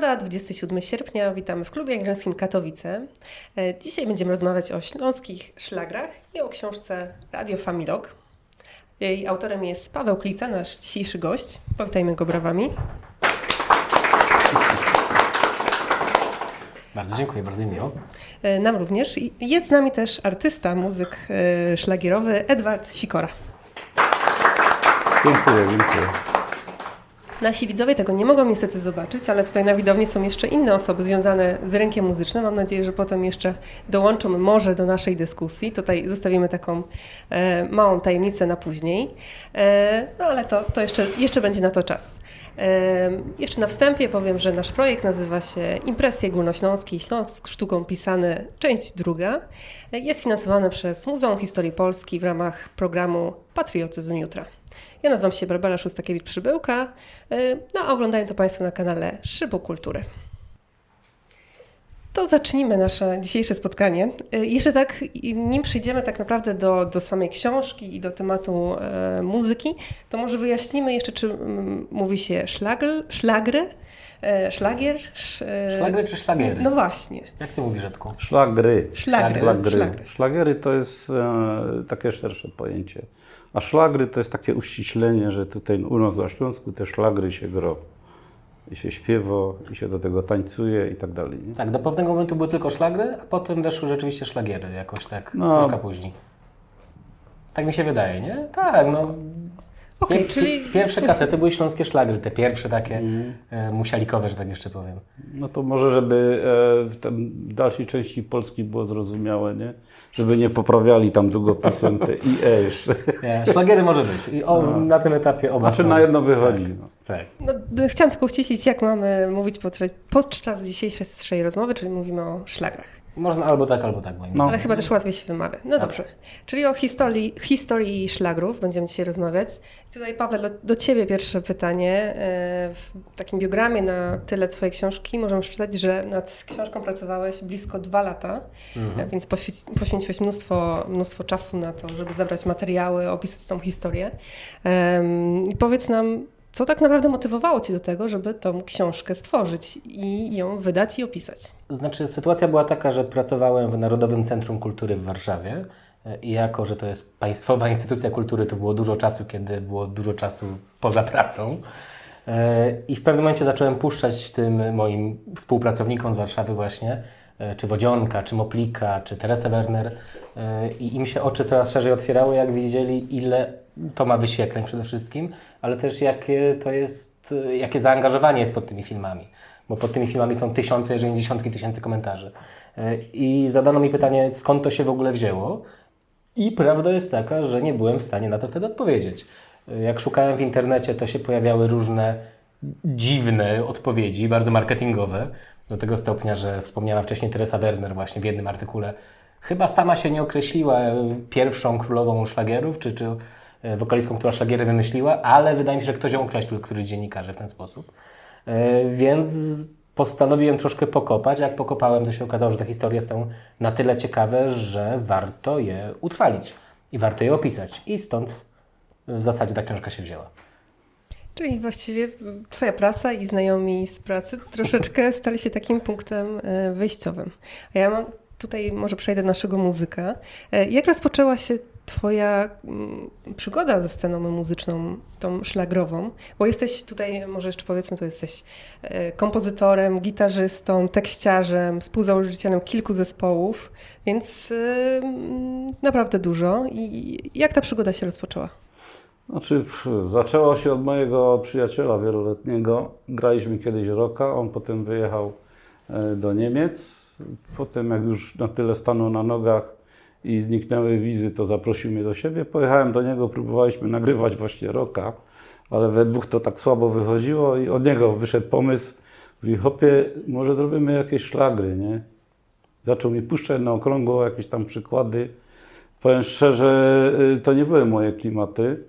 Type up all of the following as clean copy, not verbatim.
Środa, 27 sierpnia. Witamy w Klubie Angielskim Katowice. Dzisiaj będziemy rozmawiać o śląskich szlagrach i o książce Radio Familog. Jej autorem jest Paweł Klica, nasz dzisiejszy gość. Powitajmy go brawami. Bardzo dziękuję, bardzo mi miło. Nam również. I jest z nami też artysta, muzyk szlagierowy Edward Sikora. Dziękuję, dziękuję. Nasi widzowie tego nie mogą niestety zobaczyć, ale tutaj na widowni są jeszcze inne osoby związane z rynkiem muzycznym. Mam nadzieję, że potem jeszcze dołączą może do naszej dyskusji. Tutaj zostawimy taką małą tajemnicę na później. No ale to jeszcze będzie na to czas. Jeszcze na wstępie powiem, że nasz projekt nazywa się Impresje Górnośląskie Śląsk sztuką pisane, część druga. Jest finansowany przez Muzeum Historii Polski w ramach programu Patriotyzm Jutra. Ja nazywam się Barbara Szustakiewicz-Przybyłka, no a oglądają to Państwo na kanale Szybu Kultury. To zacznijmy nasze dzisiejsze spotkanie. Jeszcze tak, nim przejdziemy tak naprawdę do samej książki i do tematu muzyki, to może wyjaśnimy jeszcze, czy mówi się szlagier? Szlagry czy szlagiery? No właśnie. Jak ty mówisz, Edku? Szlagry. Szlagry. Szlagiery to jest takie szersze pojęcie. A szlagry to jest takie uściślenie, że tutaj u nas na Śląsku te szlagry się gro. I się śpiewa, i się do tego tańcuje i tak dalej. Nie? Tak, do pewnego momentu były tylko szlagry, a potem weszły rzeczywiście szlagiery jakoś tak, troszkę później. Tak mi się wydaje, nie? Tak, no. Okej, czyli... Pierwsze kasety były śląskie szlagry, te pierwsze takie musialikowe, że tak jeszcze powiem. No to może, żeby w tej dalszej części Polski było zrozumiałe, nie? Żeby nie poprawiali tam długopisem te IE jeszcze. Nie, szlagiery może być. I na tym etapie oba. Znaczy na jedno wychodzi. Tak. No. Tak. No, chciałam tylko uściślić, jak mamy mówić podczas dzisiejszej rozmowy, czyli mówimy o szlagrach. Można albo tak, moim zdaniem. Ale chyba też łatwiej się wymawia. No dobrze. Czyli o historii szlagrów będziemy dzisiaj rozmawiać. I tutaj, Pawle, do Ciebie pierwsze pytanie. W takim biogramie na tyle Twojej książki możemy przeczytać, że nad książką pracowałeś blisko 2 lata, więc poświęciłeś mnóstwo czasu na to, żeby zabrać materiały, opisać tą historię. I powiedz nam, co tak naprawdę motywowało Cię do tego, żeby tą książkę stworzyć i ją wydać i opisać? Znaczy, sytuacja była taka, że pracowałem w Narodowym Centrum Kultury w Warszawie i jako, że to jest państwowa instytucja kultury, to było dużo czasu, kiedy było dużo czasu poza pracą. I w pewnym momencie zacząłem puszczać tym moim współpracownikom z Warszawy właśnie, czy Wodzionka, czy Moplika, czy Teresę Werner i im się oczy coraz szerzej otwierały, jak widzieli, ile to ma wyświetleń przede wszystkim, ale też jakie zaangażowanie jest pod tymi filmami, bo pod tymi filmami są tysiące, jeżeli nie dziesiątki tysięcy komentarzy. I zadano mi pytanie, skąd to się w ogóle wzięło i prawda jest taka, że nie byłem w stanie na to wtedy odpowiedzieć. Jak szukałem w internecie, to się pojawiały różne dziwne odpowiedzi, bardzo marketingowe, do tego stopnia, że wspomniana wcześniej Teresa Werner właśnie w jednym artykule chyba sama się nie określiła pierwszą królową szlagierów, czy wokalistką, która szlagiery wymyśliła, ale wydaje mi się, że ktoś ją określił, któryś dziennikarze w ten sposób. Więc postanowiłem troszkę pokopać. Jak pokopałem, to się okazało, że te historie są na tyle ciekawe, że warto je utrwalić i warto je opisać. I stąd w zasadzie ta książka się wzięła. Czyli właściwie Twoja praca i znajomi z pracy troszeczkę stali się takim punktem wyjściowym. A ja mam tutaj, może przejdę do naszego muzyka. Jak rozpoczęła się Twoja przygoda ze sceną muzyczną, tą szlagrową? Bo jesteś tutaj, może jeszcze powiedzmy, to jesteś kompozytorem, gitarzystą, tekściarzem, współzałożycielem kilku zespołów, więc naprawdę dużo. I jak ta przygoda się rozpoczęła? Znaczy, zaczęło się od mojego przyjaciela wieloletniego. Graliśmy kiedyś rocka, on potem wyjechał do Niemiec. Potem jak już na tyle stanął na nogach i zniknęły wizy, to zaprosił mnie do siebie. Pojechałem do niego, próbowaliśmy nagrywać właśnie rocka, ale we dwóch to tak słabo wychodziło i od niego wyszedł pomysł. Mówi, hopie, może zrobimy jakieś szlagry, nie? Zaczął mi puszczać na okrągło jakieś tam przykłady. Powiem szczerze, to nie były moje klimaty,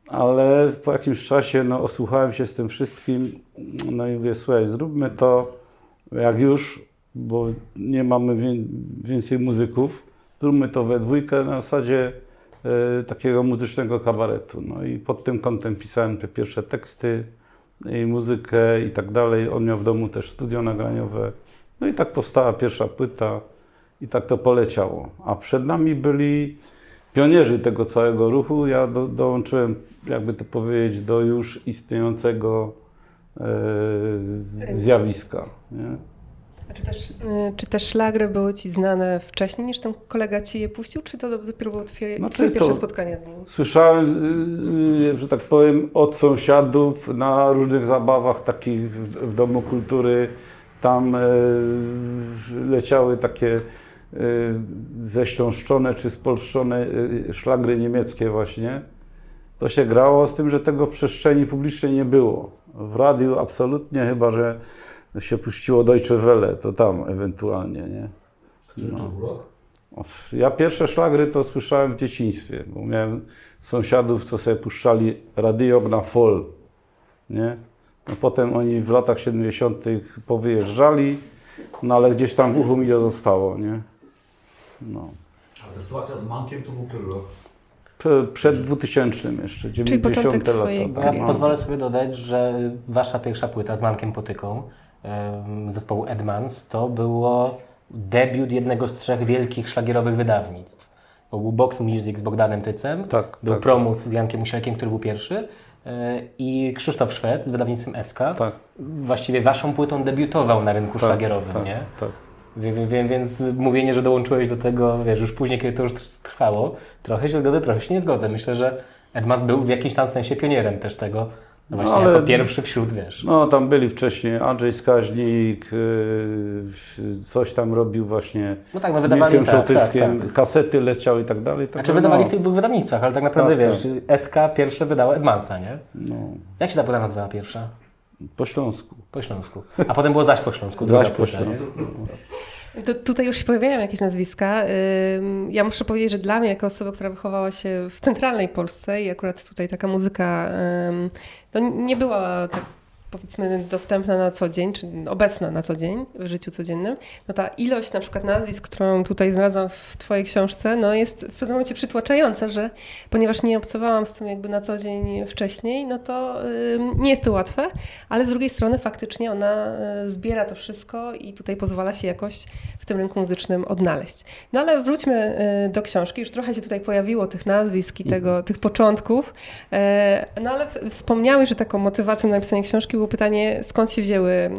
ale po jakimś czasie osłuchałem się z tym wszystkim, no i mówię, słuchaj, zróbmy to jak już, bo nie mamy więcej muzyków, zróbmy to we dwójkę na zasadzie takiego muzycznego kabaretu. No i pod tym kątem pisałem te pierwsze teksty, i muzykę i tak dalej. On miał w domu też studio nagraniowe. No i tak powstała pierwsza płyta i tak to poleciało. A przed nami byli pionierzy tego całego ruchu. Ja dołączyłem, jakby to powiedzieć, do już istniejącego zjawiska. Nie? A czy te szlagry były Ci znane wcześniej, niż ten kolega Ci je puścił, czy to dopiero było Twoje pierwsze spotkanie z nim? Słyszałem, że tak powiem, od sąsiadów na różnych zabawach takich w Domu Kultury. Tam leciały takie ześląszczone czy spolszczone szlagry niemieckie właśnie. To się grało, z tym, że tego w przestrzeni publicznej nie było. W radiu absolutnie, chyba że się puściło Deutsche Welle, to tam ewentualnie, nie? No. Ja pierwsze szlagry to słyszałem w dzieciństwie, bo miałem sąsiadów, co sobie puszczali radio na Voll, nie? No potem oni w latach 70. powyjeżdżali, no ale gdzieś tam w uchu mi to zostało, nie? No. A ta sytuacja z Mankiem to był który rok? Przed 2000 jeszcze, 90 początek twojej lata. kariery. Ja pozwolę sobie dodać, że wasza pierwsza płyta z Mankiem Potyką zespołu Edmans to było debiut jednego z 3 wielkich szlagierowych wydawnictw. Bo był Box Music z Bogdanem Tycem, Tak, był tak. Promus z Jankiem Musielkiem, który był pierwszy, i Krzysztof Szwed z wydawnictwem SK. Tak. Właściwie waszą płytą debiutował na rynku szlagierowym, tak, nie? tak. Więc mówienie, że dołączyłeś do tego, wiesz, już później, kiedy to już trwało, trochę się zgodzę, trochę się nie zgodzę. Myślę, że Edmans był w jakimś tam sensie pionierem też tego, no właśnie ale- jako pierwszy wśród, wiesz. No tam byli wcześniej Andrzej Skaźnik, coś tam robił właśnie No tak, no wydawali, Mirkiem tak, Szołtyskiem, tak. kasety leciały i tak dalej. Znaczy wydawali no, w tych 2 wydawnictwach, ale tak naprawdę, Tak, wiesz, SK pierwsze wydało Edmansa, nie? no, Jak się ta płyta nazywała pierwsza? po Śląsku. Po Śląsku. A potem było Zaś po Śląsku. Zaś druga po płyta, nie? Śląsku. Tutaj już się pojawiają jakieś nazwiska. Ja muszę powiedzieć, że dla mnie, jako osoba, która wychowała się w centralnej Polsce i akurat tutaj taka muzyka no nie była tak, powiedzmy, dostępna na co dzień, czy obecna na co dzień w życiu codziennym, no ta ilość na przykład nazwisk, którą tutaj znalazłam w Twojej książce, no jest w pewnym momencie przytłaczająca, że ponieważ nie obcowałam z tym jakby na co dzień wcześniej, no to nie jest to łatwe, ale z drugiej strony faktycznie ona zbiera to wszystko i tutaj pozwala się jakoś w tym rynku muzycznym odnaleźć. No ale wróćmy do książki, już trochę się tutaj pojawiło tych nazwisk i tych początków, no ale wspomniałeś, że taką motywacją na napisanie książki było pytanie, skąd się wzięły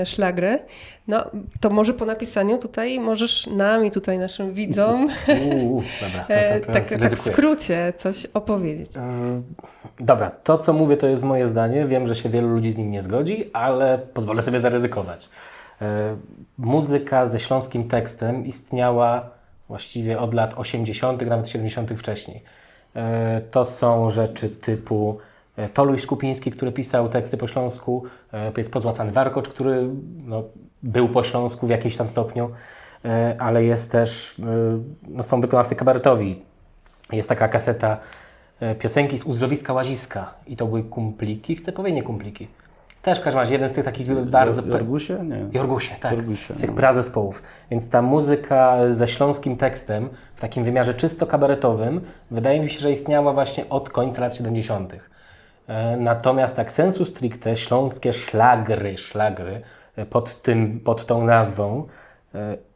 szlagry. No to może po napisaniu tutaj możesz nam i tutaj naszym widzom Dobra, tak w ryzykuję. skrócie coś opowiedzieć. Dobra, to co mówię to jest moje zdanie. Wiem, że się wielu ludzi z nim nie zgodzi, ale pozwolę sobie zaryzykować. Muzyka ze śląskim tekstem istniała właściwie od lat 80., nawet 70. wcześniej. To są rzeczy typu Toluś Skupiński, który pisał teksty po śląsku, jest Pozłacany Warkocz, który no, był po śląsku w jakimś tam stopniu, ale jest też, no, są wykonawcy kabaretowi. Jest taka kaseta piosenki z Uzdrowiska Łaziska i to były kumpliki, chcę powiedzieć nie kumpliki. Też w każdym razie jeden z tych takich bardzo... Jorgusie? Nie. Jorgusie, tak. Jorgusie, Z tych no. prazespołów. Więc ta muzyka ze śląskim tekstem w takim wymiarze czysto kabaretowym wydaje mi się, że istniała właśnie od końca lat 70. Natomiast tak sensu stricte śląskie szlagry pod tą nazwą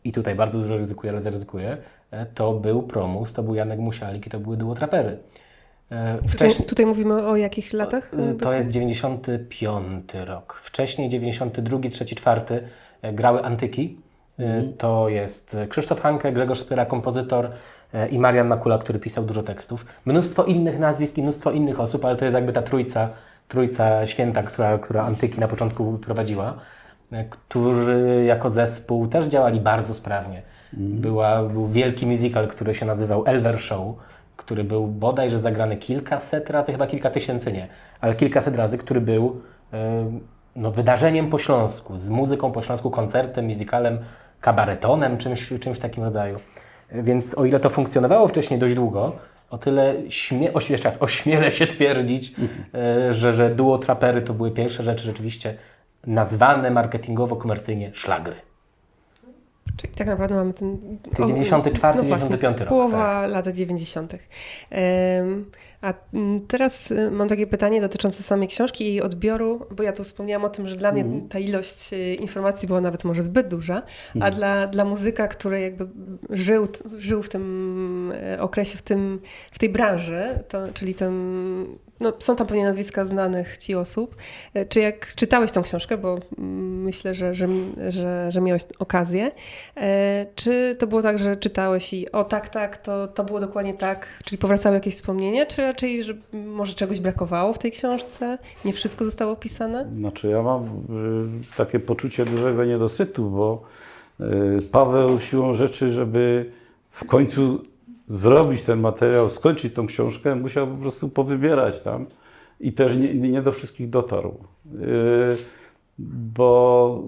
i tutaj bardzo dużo ryzykuję, ale zaryzykuję, to był Promus, to był Janek Musialik i to były duo trapery. Tutaj mówimy o jakich latach? To jest 95 rok. Wcześniej 92, 3, 4 grały Antyki. To jest Krzysztof Hanke, Grzegorz Spyra, kompozytor i Marian Makula, który pisał dużo tekstów. Mnóstwo innych nazwisk i mnóstwo innych osób, ale to jest jakby ta trójca święta, która Antyki na początku prowadziła, którzy jako zespół też działali bardzo sprawnie. Był wielki musical, który się nazywał Elver Show, który był bodajże zagrany kilkaset razy, chyba kilka tysięcy nie, ale kilkaset razy, który był no, wydarzeniem po śląsku, z muzyką po śląsku, koncertem, musicalem, kabaretonem, czymś w takim rodzaju. Więc o ile to funkcjonowało wcześniej dość długo, o tyle ośmielę się twierdzić, że duo trapery to były pierwsze rzeczy rzeczywiście nazwane marketingowo, komercyjnie szlagry. Czyli tak naprawdę mamy ten... Czyli 94, no właśnie, 95 rok. połowa lat 90. A teraz mam takie pytanie dotyczące samej książki i jej odbioru, bo ja tu wspomniałam o tym, że dla mnie ta ilość informacji była nawet może zbyt duża, a dla muzyka, który jakby żył w tym okresie, w tej branży, czyli no, są tam pewnie nazwiska znanych Ci osób. Czy jak czytałeś tą książkę, bo myślę, że miałeś okazję, czy to było tak, że czytałeś i tak, to było dokładnie tak, czyli powracały jakieś wspomnienia, czy raczej, że może czegoś brakowało w tej książce, nie wszystko zostało opisane? Znaczy ja mam takie poczucie dużego niedosytu, bo Paweł siłą rzeczy, żeby w końcu zrobić ten materiał, skończyć tą książkę, musiał po prostu powybierać tam i też nie do wszystkich dotarł. Bo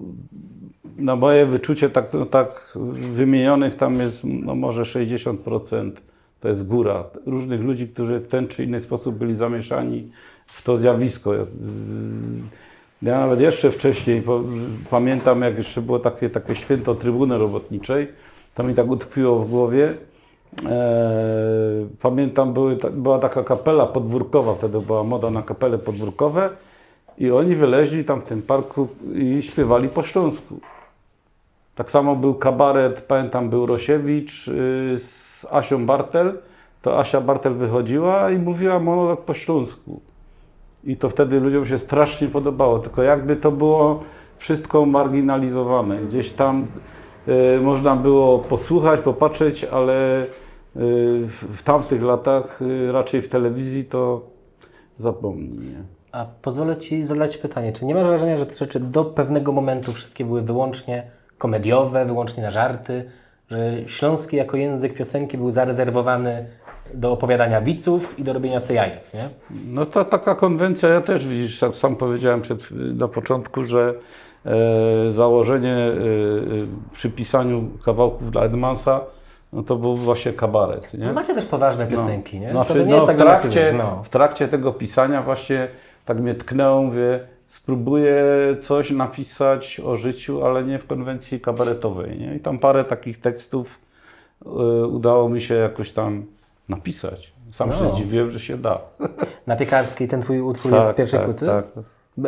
na moje wyczucie tak wymienionych tam jest no może 60%, to jest góra różnych ludzi, którzy w ten czy inny sposób byli zamieszani w to zjawisko. Ja nawet jeszcze wcześniej pamiętam, jak jeszcze było takie święto Trybuny Robotniczej, to mi tak utkwiło w głowie. Pamiętam, była taka kapela podwórkowa, wtedy była moda na kapele podwórkowe i oni wyleźli tam w tym parku i śpiewali po śląsku. Tak samo był kabaret, pamiętam, był Rosiewicz z Asią Bartel, to Asia Bartel wychodziła i mówiła monolog po śląsku. I to wtedy ludziom się strasznie podobało, tylko jakby to było wszystko marginalizowane. Gdzieś tam można było posłuchać, popatrzeć, ale w tamtych latach raczej w telewizji to zapomnij. Nie? A pozwolę Ci zadać pytanie, czy nie masz wrażenia, że te rzeczy do pewnego momentu wszystkie były wyłącznie komediowe, wyłącznie na żarty, że śląski jako język piosenki był zarezerwowany do opowiadania widzów i do robienia sobie jajec, nie? No to taka konwencja, ja też widzisz, jak sam powiedziałem na początku, że założenie przy pisaniu kawałków dla Edmansa, no to był właśnie kabaret. Nie? No macie też poważne piosenki, nie? Znaczy, To nie jest tak, że w trakcie tego pisania właśnie tak mnie tknęło, mówię, spróbuję coś napisać o życiu, ale nie w konwencji kabaretowej. Nie? I tam parę takich tekstów udało mi się jakoś tam napisać. Sam się zdziwiłem, że się da. Na Piekarskiej ten Twój utwór jest z pierwszej płyty? Tak.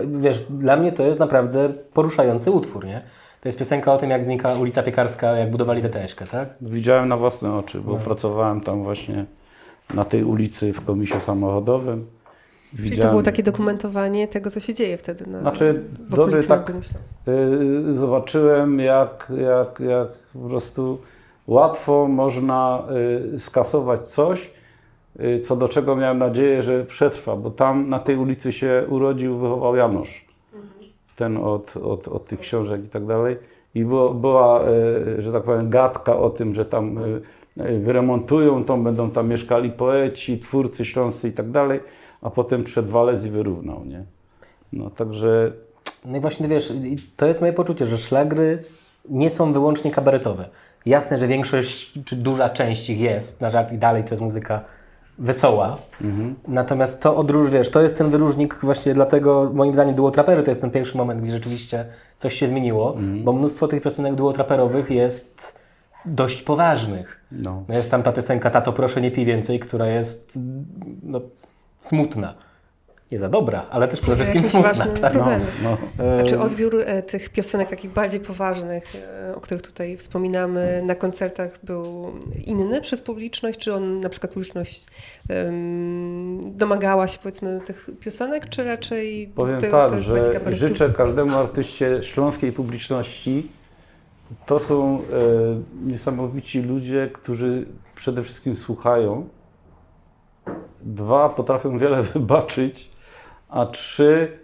Wiesz, dla mnie to jest naprawdę poruszający utwór, nie? To jest piosenka o tym, jak znika ulica Piekarska, jak budowali DTS-kę, tak? Widziałem na własne oczy, bo pracowałem tam właśnie na tej ulicy w komisie samochodowym. Czyli to było takie dokumentowanie tego, co się dzieje wtedy w okolicy na Górnym Śląsku. Zobaczyłem, jak po prostu łatwo można skasować coś, co do czego miałem nadzieję, że przetrwa, bo tam na tej ulicy się urodził, wychował Janusz. Ten od tych książek i tak dalej. I była, że tak powiem, gadka o tym, że tam wyremontują to, będą tam mieszkali poeci, twórcy śląscy i tak dalej, a potem przed Walec i wyrównał, nie? No także... No i właśnie, wiesz, to jest moje poczucie, że szlagry nie są wyłącznie kabaretowe. Jasne, że większość, czy duża część ich jest na żart i dalej to jest muzyka wesoła. Natomiast to to jest ten wyróżnik właśnie dlatego, moim zdaniem, duotrapery to jest ten pierwszy moment, gdzie rzeczywiście coś się zmieniło, bo mnóstwo tych piosenek duotraperowych jest dość poważnych. No. Jest tam ta piosenka Tato, proszę nie pij więcej, która jest smutna. Nie za dobra, ale też przede wszystkim smutna. Ważnym Tak? problemem. No. A czy odbiór tych piosenek takich bardziej poważnych, o których tutaj wspominamy, na koncertach był inny przez publiczność? Czy on na przykład publiczność domagała się, powiedzmy, tych piosenek, czy raczej... Powiem tak, że życzę każdemu artyście śląskiej publiczności. To są niesamowici ludzie, którzy przede wszystkim słuchają. 2, potrafią wiele wybaczyć, a 3,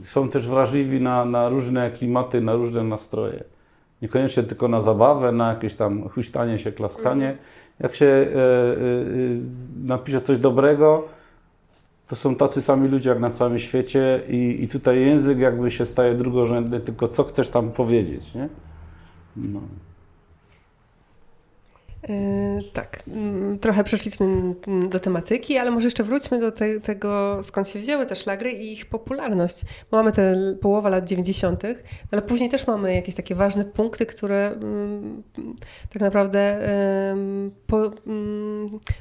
są też wrażliwi na różne klimaty, na różne nastroje. Niekoniecznie tylko na zabawę, na jakieś tam huśtanie się, klaskanie. Jak się napisze coś dobrego, to są tacy sami ludzie jak na całym świecie i tutaj język jakby się staje drugorzędny, tylko co chcesz tam powiedzieć, nie? No. Tak, trochę przeszliśmy do tematyki, ale może jeszcze wróćmy do tego, skąd się wzięły te szlagry i ich popularność. Bo mamy te połowa lat 90., ale później też mamy jakieś takie ważne punkty, które tak naprawdę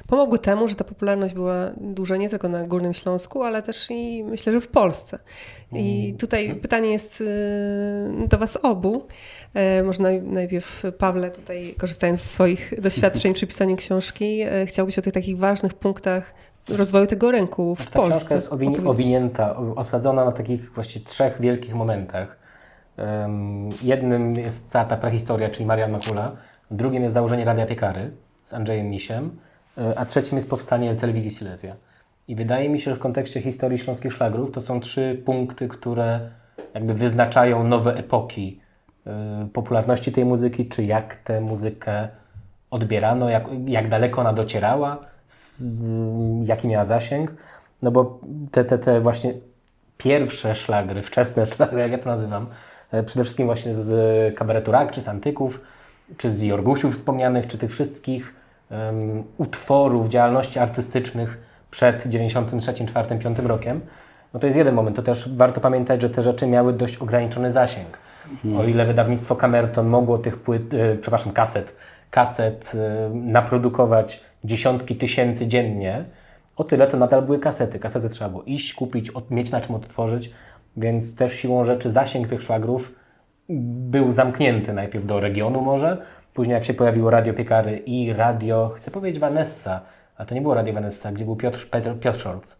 pomogły temu, że ta popularność była duża nie tylko na Górnym Śląsku, ale też i myślę, że w Polsce. I tutaj pytanie jest do Was obu. Może najpierw Pawle, tutaj korzystając z swoich doświadczeń przy pisaniu książki, chciałbyś o tych takich ważnych punktach rozwoju tego rynku w Ta Polsce książka jest opowiedzieć. owinięta, osadzona na takich właśnie 3 wielkich momentach. Jednym jest cała ta prehistoria, czyli Marian Makula, drugim jest założenie Radia Piekary z Andrzejem Misiem, a trzecim jest powstanie telewizji Silesia. I wydaje mi się, że w kontekście historii śląskich szlagrów to są 3 punkty, które jakby wyznaczają nowe epoki popularności tej muzyki, czy jak tę muzykę odbierano, jak daleko ona docierała, jaki miała zasięg. No bo te właśnie pierwsze szlagry, wczesne szlagry, jak ja to nazywam, przede wszystkim właśnie z kabaretu Rak, czy z Antyków, czy z Jorgusiów wspomnianych, czy tych wszystkich utworów, działalności artystycznych przed 93, 4, 5 rokiem, no to jest jeden moment. To też warto pamiętać, że te rzeczy miały dość ograniczony zasięg. O ile wydawnictwo Kamerton mogło tych kaset naprodukować dziesiątki tysięcy dziennie, o tyle to nadal były kasety. Kasety trzeba było iść, kupić, mieć na czym odtworzyć, więc też siłą rzeczy zasięg tych szlagrów był zamknięty najpierw do regionu może, później jak się pojawiło Radio Piekary i radio, chcę powiedzieć Vanessa, a to nie było Radio Vanessa, gdzie był Piotr Scholz.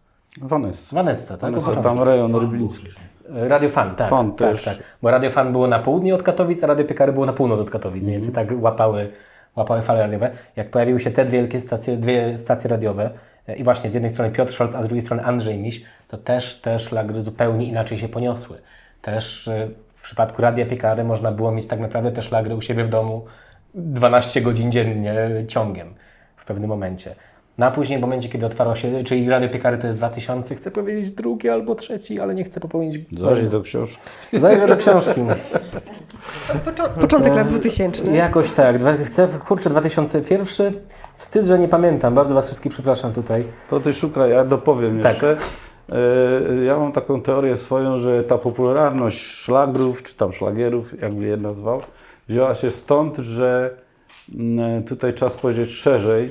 Vanessa, tak? Vanessa, tam rejon rybnicki. Radio Fan, tak. Fan tak, też. tak. Bo Radio Fan było na południe od Katowic, a Radio Piekary było na północ od Katowic, więc tak łapały fale radiowe. Jak pojawiły się te wielkie stacje, 2 stacje radiowe i właśnie z jednej strony Piotr Scholz, a z drugiej strony Andrzej Miś, to też te szlagry zupełnie inaczej się poniosły. Też w przypadku Radia Piekary można było mieć tak naprawdę te szlagry u siebie w domu 12 godzin dziennie ciągiem w pewnym momencie. No a później w momencie, kiedy otwarło się, czyli Radio Piekary to jest 2000, chcę powiedzieć 2 albo 3, ale nie chcę popełnić... Zajrzyj do książki. Zajrzę do książki. Początek lat 2000. Jakoś tak. 2001. Wstyd, że nie pamiętam. Bardzo Was wszystkich przepraszam tutaj. To ty szukaj, ja dopowiem Tak. jeszcze. Ja mam taką teorię swoją, że ta popularność szlagrów, czy tam szlagierów, jakby je nazwał, wzięła się stąd, że tutaj trzeba spojrzeć szerzej.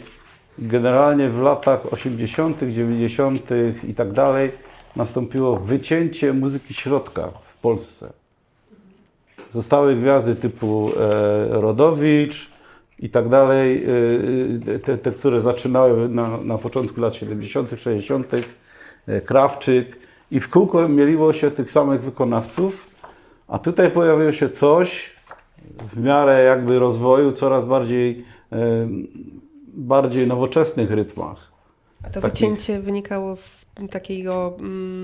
Generalnie w latach 80., 90. i tak dalej nastąpiło wycięcie muzyki środka w Polsce. Zostały gwiazdy typu Rodowicz i tak dalej, te które zaczynały na początku lat 70., 60., Krawczyk i w kółko mieliło się tych samych wykonawców, a tutaj pojawiło się coś w miarę jakby rozwoju coraz bardziej nowoczesnych rytmach. A to takich- wycięcie wynikało z takiego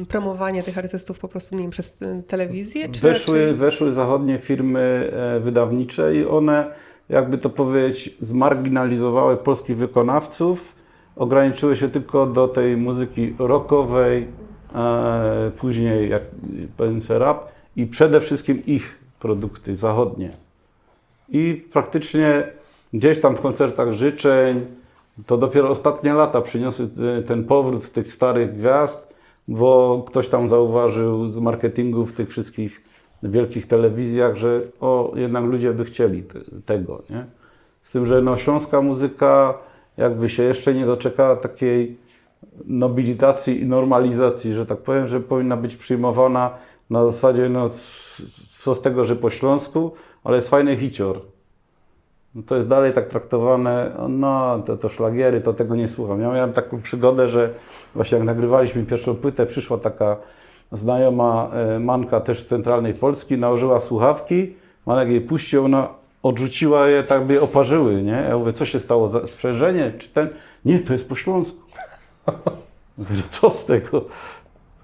promowania tych artystów po prostu, nie wiem, przez telewizję? Czy Weszły zachodnie firmy wydawnicze i one, jakby to powiedzieć, zmarginalizowały polskich wykonawców, ograniczyły się tylko do tej muzyki rockowej, później jak powiem rap i przede wszystkim ich produkty zachodnie. I praktycznie gdzieś tam w koncertach życzeń, to dopiero ostatnie lata przyniosły ten powrót tych starych gwiazd, bo ktoś tam zauważył z marketingu w tych wszystkich wielkich telewizjach, że jednak ludzie by chcieli tego, nie? Z tym, że no, śląska muzyka jakby się jeszcze nie doczekała takiej nobilitacji i normalizacji, że tak powiem, że powinna być przyjmowana na zasadzie, no co z tego, że po śląsku, ale jest fajny hicior. No to jest dalej tak traktowane, no to szlagiery, to tego nie słucham. Ja miałem taką przygodę, że właśnie jak nagrywaliśmy pierwszą płytę, przyszła taka znajoma manka też z centralnej Polski, nałożyła słuchawki, Manek jej puścił, ona odrzuciła je, tak by je oparzyły, nie? Ja mówię, co się stało, sprzężenie, czy ten? Nie, to jest po śląsku. Mówię, no co z tego?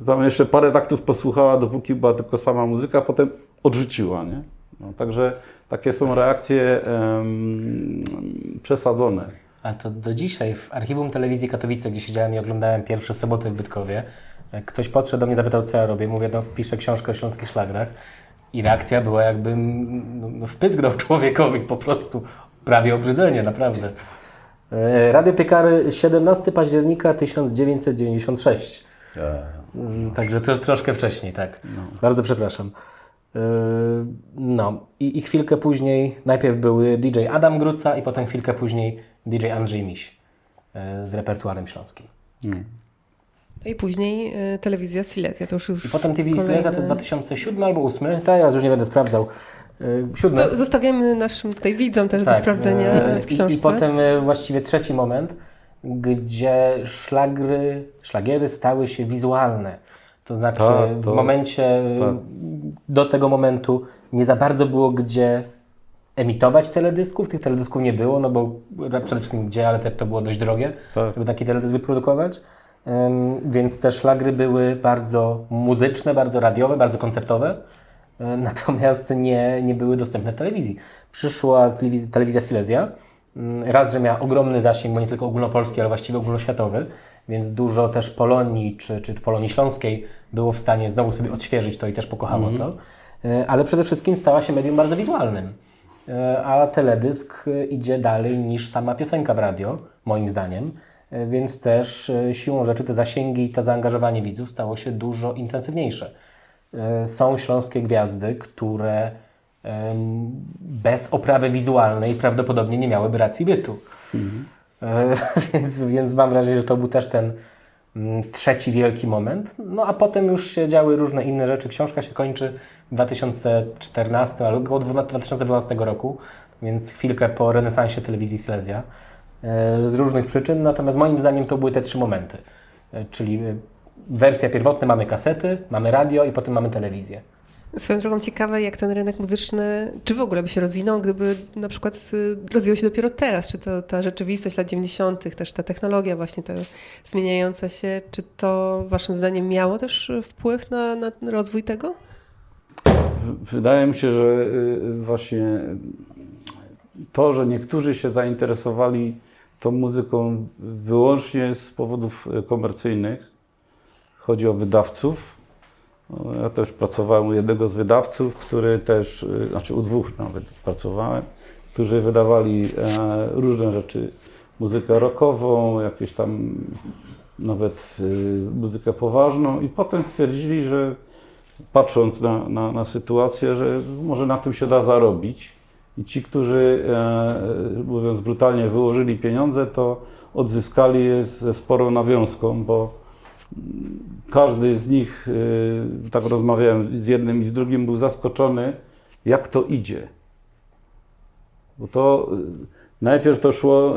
Tam jeszcze parę taktów posłuchała, dopóki była tylko sama muzyka, potem odrzuciła, nie? No, także takie są reakcje przesadzone. A to do dzisiaj w archiwum telewizji Katowice, gdzie siedziałem i oglądałem pierwsze soboty w Bytkowie, jak ktoś podszedł do mnie, zapytał, co ja robię. Mówię, no piszę książkę o śląskich szlagrach. I reakcja była jakbym wpysknął człowiekowi po prostu. prawie obrzydzenie, naprawdę. Radio Piekary, 17 października 1996. Także troszkę wcześniej, tak. Bardzo przepraszam. No i chwilkę później, najpierw był DJ Adam Gruca i potem chwilkę później DJ Andrzej Miś z repertuarem śląskim. I później telewizja Silesia, to już I potem TV kolejne... Silesia to 2007 albo 2008, teraz już nie będę sprawdzał. 7. To zostawiamy naszym tutaj widzom też do Tak, sprawdzenia w książce. I potem właściwie trzeci moment, gdzie szlagiery stały się wizualne. To znaczy w momencie, do tego momentu nie za bardzo było gdzie emitować teledysków. Tych teledysków nie było, no bo przede wszystkim gdzie, ale też to było dość drogie, żeby taki teledysk wyprodukować. Więc te szlagry były bardzo muzyczne, bardzo radiowe, bardzo koncertowe. Natomiast nie były dostępne w telewizji. Przyszła telewizja Silesia. Raz, że miała ogromny zasięg, bo nie tylko ogólnopolski, ale właściwie ogólnoświatowy, więc dużo też Polonii czy Polonii Śląskiej było w stanie znowu sobie odświeżyć to i też pokochało to. Ale przede wszystkim stała się medium bardzo wizualnym. A teledysk idzie dalej niż sama piosenka w radio, moim zdaniem. Więc też siłą rzeczy te zasięgi i to zaangażowanie widzów stało się dużo intensywniejsze. Są śląskie gwiazdy, które bez oprawy wizualnej prawdopodobnie nie miałyby racji bytu. Więc mam wrażenie, że to był też ten trzeci wielki moment. No a potem już się działy różne inne rzeczy. Książka się kończy w 2014 albo około 2012 roku, więc chwilkę po renesansie telewizji Silesia. Z różnych przyczyn, natomiast moim zdaniem to były te trzy momenty. Czyli wersja pierwotna, mamy kasety, mamy radio i potem mamy telewizję. Swoją drogą ciekawe, jak ten rynek muzyczny, czy w ogóle by się rozwinął, gdyby na przykład rozwijał się dopiero teraz, czy to ta rzeczywistość lat 90., też ta technologia właśnie ta zmieniająca się, czy to waszym zdaniem miało też wpływ na rozwój tego? Wydaje mi się, że właśnie to, że niektórzy się zainteresowali tą muzyką wyłącznie z powodów komercyjnych, chodzi o wydawców. Ja też pracowałem u jednego z wydawców, który też, znaczy u dwóch nawet pracowałem, którzy wydawali różne rzeczy, muzykę rockową, jakieś tam nawet muzykę poważną i potem stwierdzili, że patrząc na sytuację, że może na tym się da zarobić i ci, którzy, mówiąc brutalnie, wyłożyli pieniądze, to odzyskali je ze sporą nawiązką, bo każdy z nich, tak rozmawiałem z jednym i z drugim, był zaskoczony, jak to idzie. Bo to najpierw to szło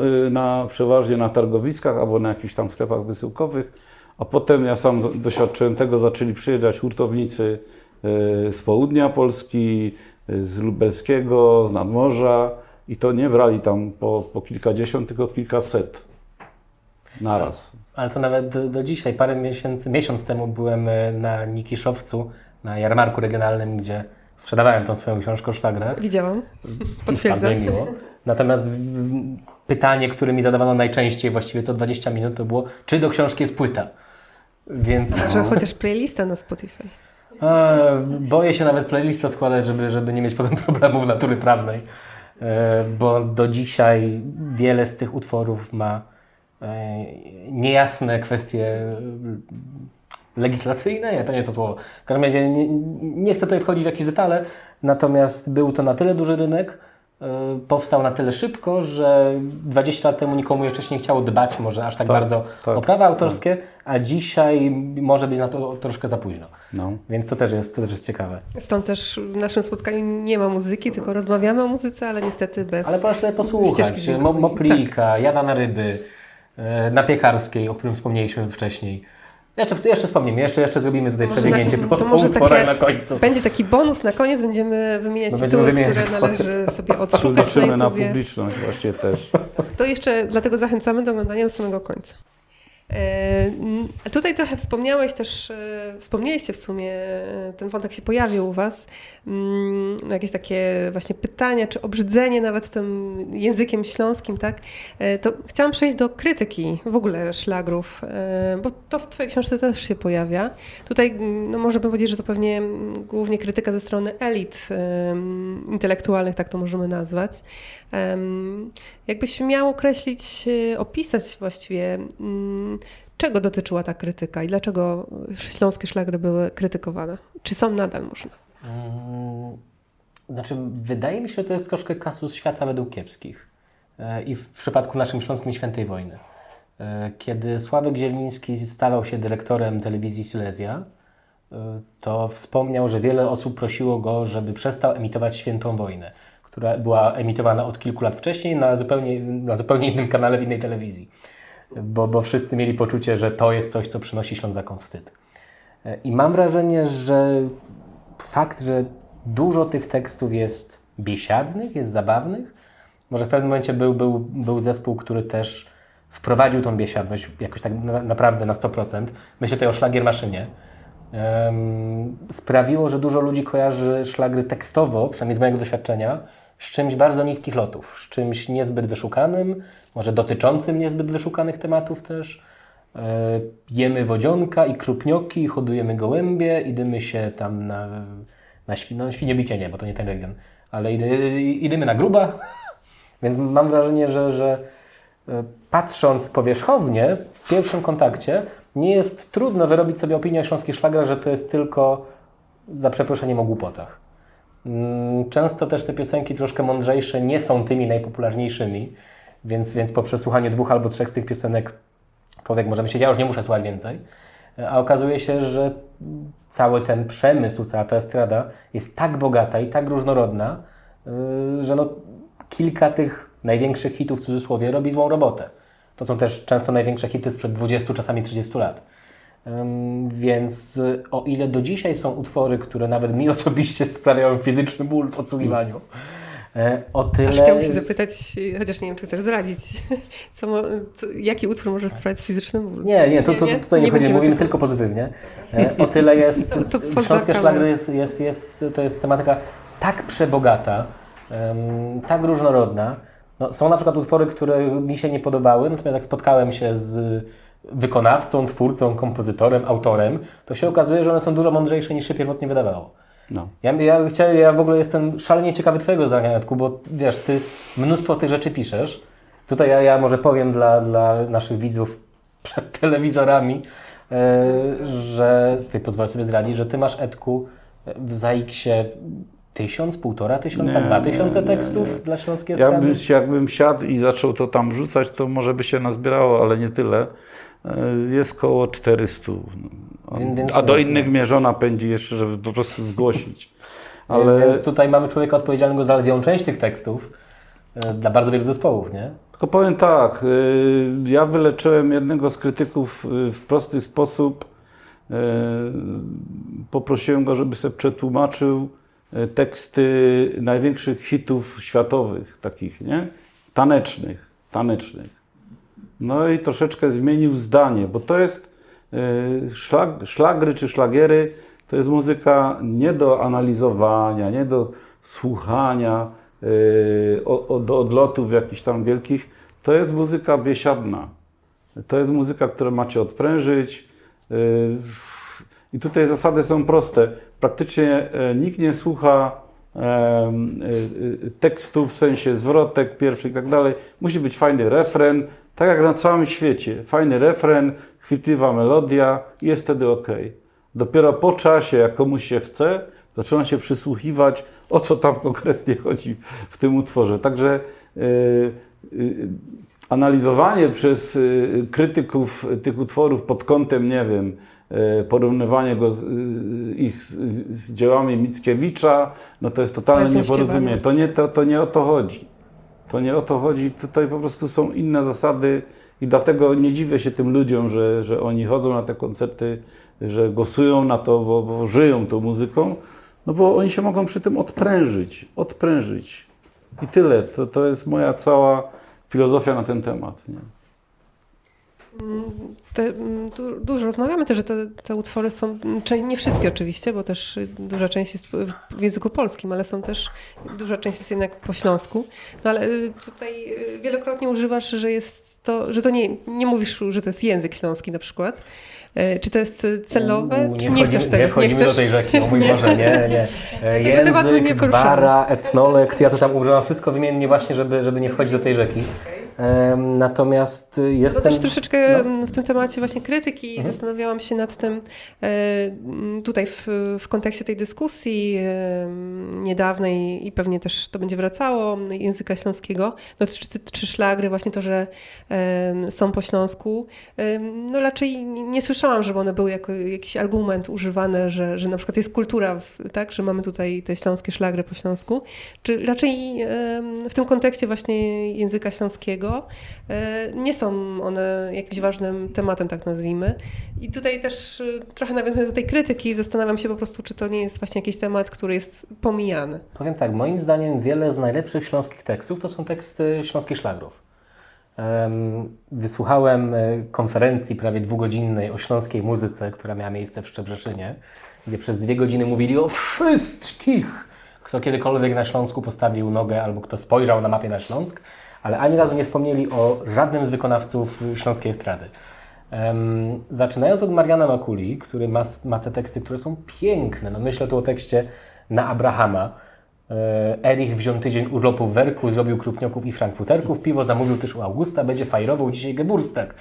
przeważnie na targowiskach albo na jakichś tam sklepach wysyłkowych, a potem ja sam doświadczyłem tego, zaczęli przyjeżdżać hurtownicy z południa Polski, z lubelskiego, z nadmorza i to nie brali tam po kilkadziesiąt, tylko kilkaset naraz. Ale to nawet do dzisiaj, miesiąc temu byłem na Nikiszowcu, na jarmarku regionalnym, gdzie sprzedawałem tą swoją książkę o szlagrach. Widziałam, potwierdzam. Bardzo miło. Natomiast pytanie, które mi zadawano najczęściej, właściwie co 20 minut, to było, czy do książki jest płyta? Więc... Że chociaż playlista na Spotify. Boję się nawet playlista składać, żeby nie mieć potem problemów natury prawnej, bo do dzisiaj wiele z tych utworów ma niejasne kwestie legislacyjne, nie, to nie jest to słowo. W każdym razie nie chcę tutaj wchodzić w jakieś detale, natomiast był to na tyle duży rynek, powstał na tyle szybko, że 20 lat temu nikomu jeszcze się nie chciało dbać może aż tak bardzo o prawa autorskie, a dzisiaj może być na to troszkę za późno. No. Więc to też jest ciekawe. Stąd też w naszym spotkaniu nie ma muzyki, tylko rozmawiamy o muzyce, ale niestety bez... Ale proszę sobie posłuchać. Moplika, Jada na ryby, na Piekarskiej, o którym wspomnieliśmy wcześniej. Jeszcze wspomnimy, jeszcze zrobimy tutaj przebiegnięcie po utworach na końcu. Będzie taki bonus na koniec, będziemy wymieniać tytuły, które należy sobie odszukać. Liczymy na publiczność właśnie też. To jeszcze dlatego zachęcamy do oglądania do samego końca. Tutaj trochę wspomnieliście w sumie, ten wątek się pojawił u Was, jakieś takie właśnie pytania, czy obrzydzenie nawet tym językiem śląskim, tak? To chciałam przejść do krytyki w ogóle szlagrów, bo to w Twojej książce też się pojawia. Tutaj no może bym powiedzieć, że to pewnie głównie krytyka ze strony elit intelektualnych, tak to możemy nazwać. Jakbyś miał określić, opisać właściwie, czego dotyczyła ta krytyka i dlaczego śląskie szlagry były krytykowane? Czy są nadal można? Znaczy, wydaje mi się, że to jest troszkę kasus świata według kiepskich. I w przypadku naszym śląskim Świętej Wojny. Kiedy Sławek Zieliński stawał się dyrektorem telewizji Silesia, to wspomniał, że wiele osób prosiło go, żeby przestał emitować Świętą Wojnę, która była emitowana od kilku lat wcześniej na zupełnie innym kanale w innej telewizji. Bo wszyscy mieli poczucie, że to jest coś, co przynosi Ślązakom wstyd. I mam wrażenie, że fakt, że dużo tych tekstów jest biesiadnych, jest zabawnych, może w pewnym momencie był zespół, który też wprowadził tą biesiadność jakoś tak naprawdę na 100%. Myślę tutaj o Szlagiermaszynie. Sprawiło, że dużo ludzi kojarzy szlagry tekstowo, przynajmniej z mojego doświadczenia, z czymś bardzo niskich lotów, z czymś niezbyt wyszukanym, może dotyczącym niezbyt wyszukanych tematów też. Jemy wodzionka i krupnioki, hodujemy gołębie, idziemy się tam na świniobicie nie, bo to nie ten region, ale idziemy na gruba. Więc mam wrażenie, że patrząc powierzchownie, w pierwszym kontakcie, nie jest trudno wyrobić sobie opinię o śląskich szlagrach, że to jest tylko, za przeproszeniem, o głupotach. Często też te piosenki troszkę mądrzejsze nie są tymi najpopularniejszymi, więc po przesłuchaniu 2 albo 3 z tych piosenek człowiek może myśleć, ja już nie muszę słuchać więcej. A okazuje się, że cały ten przemysł, cała ta estrada jest tak bogata i tak różnorodna, że no, kilka tych największych hitów w cudzysłowie robi złą robotę. To są też często największe hity sprzed 20, czasami 30 lat. Więc o ile do dzisiaj są utwory, które nawet mi osobiście sprawiają fizyczny ból w odsłuchiwaniu, o tyle... Aż chciałam się zapytać, chociaż nie wiem, czy chcesz zdradzić, jaki utwór może sprawiać fizyczny ból? Nie, tutaj nie chodzi, mówimy tylko pozytywnie. O tyle jest, śląskie szlagry to jest tematyka tak przebogata, tak różnorodna. No, są na przykład utwory, które mi się nie podobały, natomiast jak spotkałem się z wykonawcą, twórcą, kompozytorem, autorem, to się okazuje, że one są dużo mądrzejsze niż się pierwotnie wydawało. No. Ja w ogóle jestem szalenie ciekawy Twojego zdania, Jacku, bo wiesz, Ty mnóstwo tych rzeczy piszesz. Tutaj ja może powiem dla naszych widzów przed telewizorami, że Ty pozwolę sobie zdradzić, że Ty masz, Edku, w ZAIKS-ie 1000, 1500, 2000 tekstów dla śląskiej estrady? Jakbym siadł i zaczął to tam rzucać, to może by się nazbierało, ale nie tyle. Jest koło 400. A do innych mnie żona pędzi jeszcze, żeby po prostu zgłosić. Ale... Więc tutaj mamy człowieka odpowiedzialnego za lwią część tych tekstów dla bardzo wielu zespołów, nie? Tylko powiem tak, ja wyleczyłem jednego z krytyków w prosty sposób. Poprosiłem go, żeby sobie przetłumaczył teksty największych hitów światowych, takich, nie? Tanecznych. No i troszeczkę zmienił zdanie, bo to jest szlagry czy szlagiery, to jest muzyka nie do analizowania, nie do słuchania, do odlotów jakichś tam wielkich. To jest muzyka biesiadna. To jest muzyka, którą macie odprężyć. I tutaj zasady są proste. Praktycznie nikt nie słucha tekstów w sensie zwrotek pierwszych i tak dalej. Musi być fajny refren, tak jak na całym świecie. Fajny refren, chwytliwa melodia i jest wtedy ok. Dopiero po czasie, jak komuś się chce, zaczyna się przysłuchiwać, o co tam konkretnie chodzi w tym utworze. Także analizowanie przez krytyków tych utworów pod kątem, nie wiem, porównywanie go z dziełami Mickiewicza, no to jest totalne nieporozumienie. To nie o to chodzi. To nie o to chodzi. Tutaj po prostu są inne zasady i dlatego nie dziwię się tym ludziom, że oni chodzą na te koncerty, że głosują na to, bo żyją tą muzyką, no bo oni się mogą przy tym odprężyć. I tyle. To jest moja cała filozofia na ten temat. Nie? Dużo rozmawiamy też, że te utwory są, nie wszystkie oczywiście, bo też duża część jest w języku polskim, ale są też, duża część jest jednak po śląsku. No ale tutaj wielokrotnie używasz, że to nie mówisz, że to jest język śląski na przykład. Czy to jest celowe, czy nie chcesz tego? Nie wchodzimy do tej rzeki, o mój Boże, nie. Tego tematu nie Język, poruszamy. gwara, etnolekt, ja to tam używam wszystko wymiennie właśnie, żeby nie wchodzić do tej rzeki. Natomiast To jestem... też troszeczkę w tym temacie właśnie krytyki zastanawiałam się nad tym tutaj w kontekście tej dyskusji niedawnej i pewnie też to będzie wracało języka śląskiego. No, czy szlagry, właśnie to, że są po śląsku. No raczej nie słyszałam, żeby one były jako jakiś argument używane, że na przykład jest kultura, tak, że mamy tutaj te śląskie szlagry po śląsku. Czy raczej w tym kontekście właśnie języka śląskiego nie są one jakimś ważnym tematem, tak nazwijmy. I tutaj też trochę nawiązując do tej krytyki, zastanawiam się po prostu, czy to nie jest właśnie jakiś temat, który jest pomijany. Powiem tak, moim zdaniem wiele z najlepszych śląskich tekstów to są teksty śląskich szlagrów. Wysłuchałem konferencji prawie 2-godzinnej o śląskiej muzyce, która miała miejsce w Szczebrzeszynie, gdzie przez 2 godziny mówili o wszystkich, kto kiedykolwiek na Śląsku postawił nogę albo kto spojrzał na mapie na Śląsk, ale ani razu nie wspomnieli o żadnym z wykonawców śląskiej estrady. Zaczynając od Mariana Makuli, który ma te teksty, które są piękne. No myślę tu o tekście Na Abrahama. Erich wziął tydzień urlopu w Werku, zrobił krupnioków i frankfurterków, piwo zamówił też u Augusta, będzie fajrował dzisiaj Geburstak.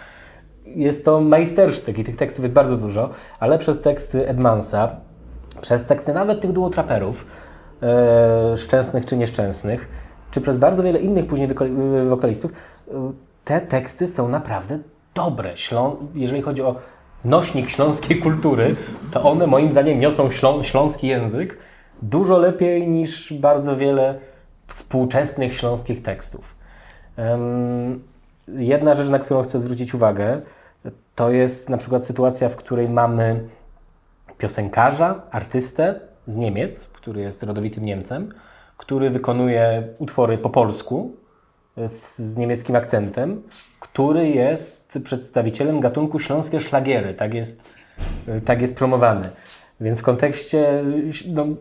Jest to majstersztyk i tych tekstów jest bardzo dużo, ale przez teksty Edmansa, przez teksty nawet tych duotraperów, szczęsnych czy nieszczęsnych, czy przez bardzo wiele innych później wokalistów, te teksty są naprawdę dobre. Jeżeli chodzi o nośnik śląskiej kultury, to one moim zdaniem niosą śląski język dużo lepiej niż bardzo wiele współczesnych śląskich tekstów. Jedna rzecz, na którą chcę zwrócić uwagę, to jest na przykład sytuacja, w której mamy piosenkarza, artystę z Niemiec, który jest rodowitym Niemcem, który wykonuje utwory po polsku z niemieckim akcentem, który jest przedstawicielem gatunku śląskie szlagiery. Tak jest promowany. Więc w kontekście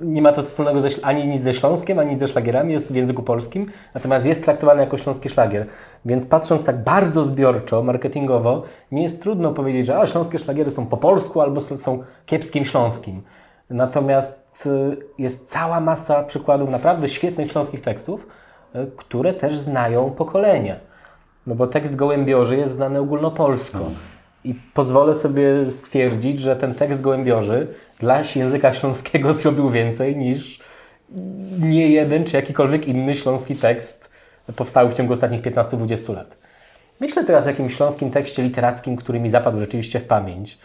nie ma to wspólnego ani nic ze Śląskiem, ani nic ze szlagierami, jest w języku polskim, natomiast jest traktowany jako śląski szlagier. Więc patrząc tak bardzo zbiorczo, marketingowo, nie jest trudno powiedzieć, że śląskie szlagiery są po polsku albo są kiepskim śląskim. Natomiast jest cała masa przykładów naprawdę świetnych śląskich tekstów, które też znają pokolenia. No bo tekst Gołębiorzy jest znany ogólnopolsko. I pozwolę sobie stwierdzić, że ten tekst Gołębiorzy dla języka śląskiego zrobił więcej niż nie jeden czy jakikolwiek inny śląski tekst powstały w ciągu ostatnich 15-20 lat. Myślę teraz o jakimś śląskim tekście literackim, który mi zapadł rzeczywiście w pamięć,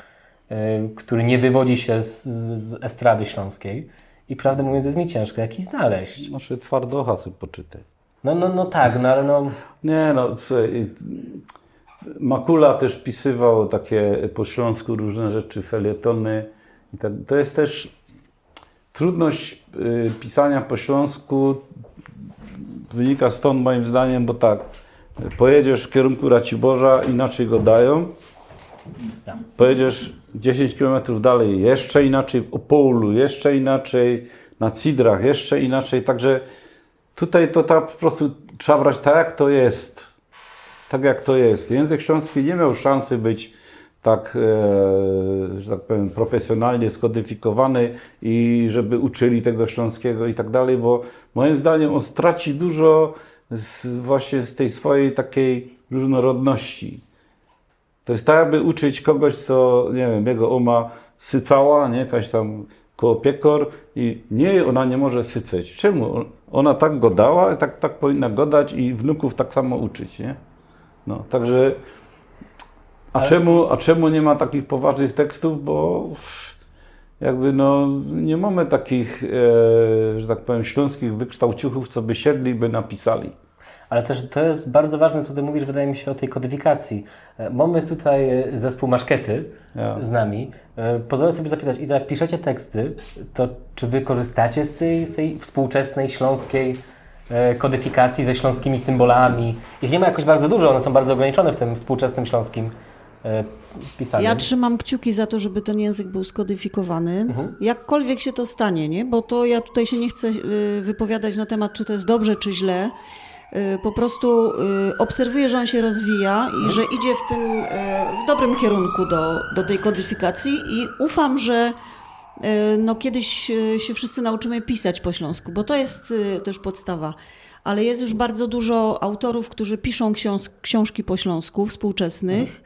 który nie wywodzi się z estrady śląskiej i prawdę mówiąc jest mi ciężko jakiś znaleźć. Znaczy Twardocha sobie poczytaj. No tak, no ale no... Nie no, słuchaj, Makula też pisywał takie po śląsku różne rzeczy, felietony. To jest też trudność pisania po śląsku wynika stąd moim zdaniem, bo tak, pojedziesz w kierunku Raciborza, inaczej go dają. Pojedziesz 10 km dalej, jeszcze inaczej, w Opolu, jeszcze inaczej, na Cidrach, jeszcze inaczej. Także tutaj to tak po prostu trzeba brać tak, jak to jest. Tak, jak to jest. Język śląski nie miał szansy być tak, że tak powiem, profesjonalnie skodyfikowany i żeby uczyli tego śląskiego i tak dalej, bo moim zdaniem on straci dużo właśnie z tej swojej takiej różnorodności. To jest tak, jakby uczyć kogoś, co, nie wiem, jego oma sycała, nie, jakaś tam koło piekor i nie, ona nie może syceć. Czemu? Ona tak go dała, tak powinna go dać i wnuków tak samo uczyć, nie? No, także a czemu nie ma takich poważnych tekstów? Bo jakby no nie mamy takich, że tak powiem, śląskich wykształciuchów, co by siedli i by napisali. Ale też to jest bardzo ważne, co ty mówisz, wydaje mi się, o tej kodyfikacji. Mamy tutaj zespół Maszkety z nami. Pozwolę sobie zapytać, Iza, jak piszecie teksty, to czy wy korzystacie z tej współczesnej śląskiej kodyfikacji ze śląskimi symbolami? Ich nie ma jakoś bardzo dużo, one są bardzo ograniczone w tym współczesnym śląskim pisanym. Ja trzymam kciuki za to, żeby ten język był skodyfikowany. Jakkolwiek się to stanie, nie? Bo to ja tutaj się nie chcę wypowiadać na temat, czy to jest dobrze, czy źle. Po prostu obserwuję, że on się rozwija i że idzie w dobrym kierunku do tej kodyfikacji i ufam, że no kiedyś się wszyscy nauczymy pisać po śląsku, bo to jest też podstawa. Ale jest już bardzo dużo autorów, którzy piszą książki po śląsku, współczesnych.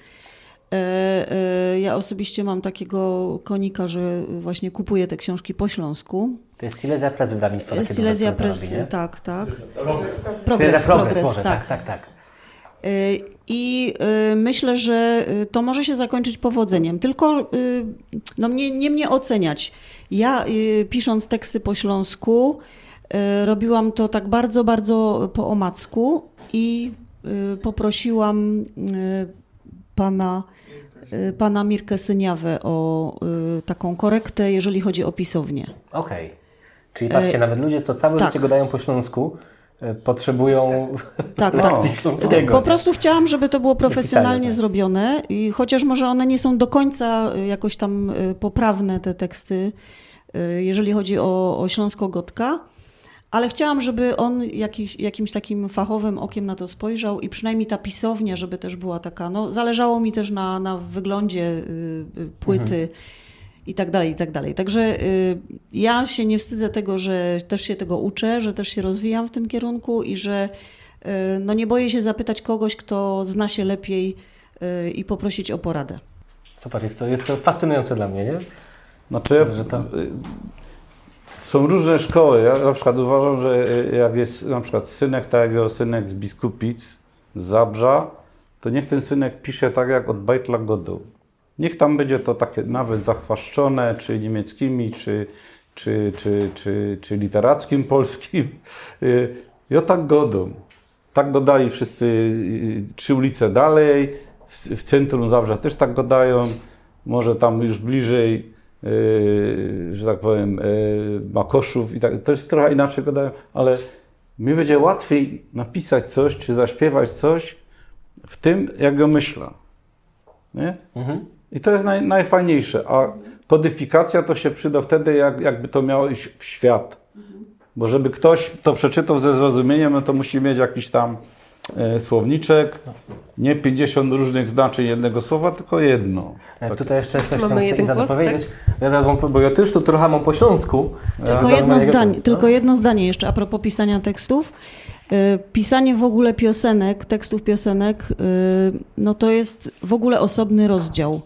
Ja osobiście mam takiego konika, że właśnie kupuję te książki po śląsku. To jest Silesia Press wydawnictwo. takie Silesia duże, które to Press, robi, nie? tak. Silesia Progress może, tak. tak. I myślę, że to może się zakończyć powodzeniem. Tylko no nie mnie oceniać. Ja pisząc teksty po śląsku robiłam to tak bardzo, bardzo po omacku i poprosiłam pana Mirkę Syniawę o taką korektę, jeżeli chodzi o pisownię. Okej. Czyli patrzcie, nawet ludzie, co całe życie gadają po śląsku, potrzebują Tak. lekcji śląskiego. Po prostu chciałam, żeby to było profesjonalnie tak. zrobione i chociaż może one nie są do końca jakoś tam poprawne, te teksty, jeżeli chodzi o Śląsko-Gotka, ale chciałam, żeby on jakimś takim fachowym okiem na to spojrzał i przynajmniej ta pisownia, żeby też była taka, no zależało mi też na wyglądzie płyty i tak dalej, i tak dalej. Także ja się nie wstydzę tego, że też się tego uczę, że też się rozwijam w tym kierunku i że no nie boję się zapytać kogoś, kto zna się lepiej i poprosić o poradę. Super, jest to fascynujące dla mnie, nie? Znaczy, Że to... są różne szkoły. Ja na przykład uważam, że jak jest na przykład synek, tak jak jego synek z Biskupic, z Zabrza, to niech ten synek pisze tak jak od Bajtla Godą. Niech tam będzie to takie nawet zachwaszczone, czy niemieckimi, czy literackim polskim. Ja tak godą. Tak godali wszyscy 3 ulice dalej, w centrum Zabrza też tak godają, może tam już bliżej, że tak powiem, Makoszów i tak, to jest trochę inaczej gadają, ale mi będzie łatwiej napisać coś, czy zaśpiewać coś w tym, jak go myślę. Nie? I to jest najfajniejsze, a kodyfikacja to się przyda wtedy, jakby to miało iść w świat. Bo żeby ktoś to przeczytał ze zrozumieniem, no to musi mieć jakiś tam słowniczek, nie 50 różnych znaczeń jednego słowa, tylko jedno. Tutaj jeszcze coś tam mamy chcę jeden Iza głos, dopowiedzieć. Ja zaraz bo ja też tu trochę mam po śląsku. Tylko jedno zdanie jeszcze a propos pisania tekstów. Pisanie w ogóle piosenek, tekstów piosenek, no to jest w ogóle osobny rozdział.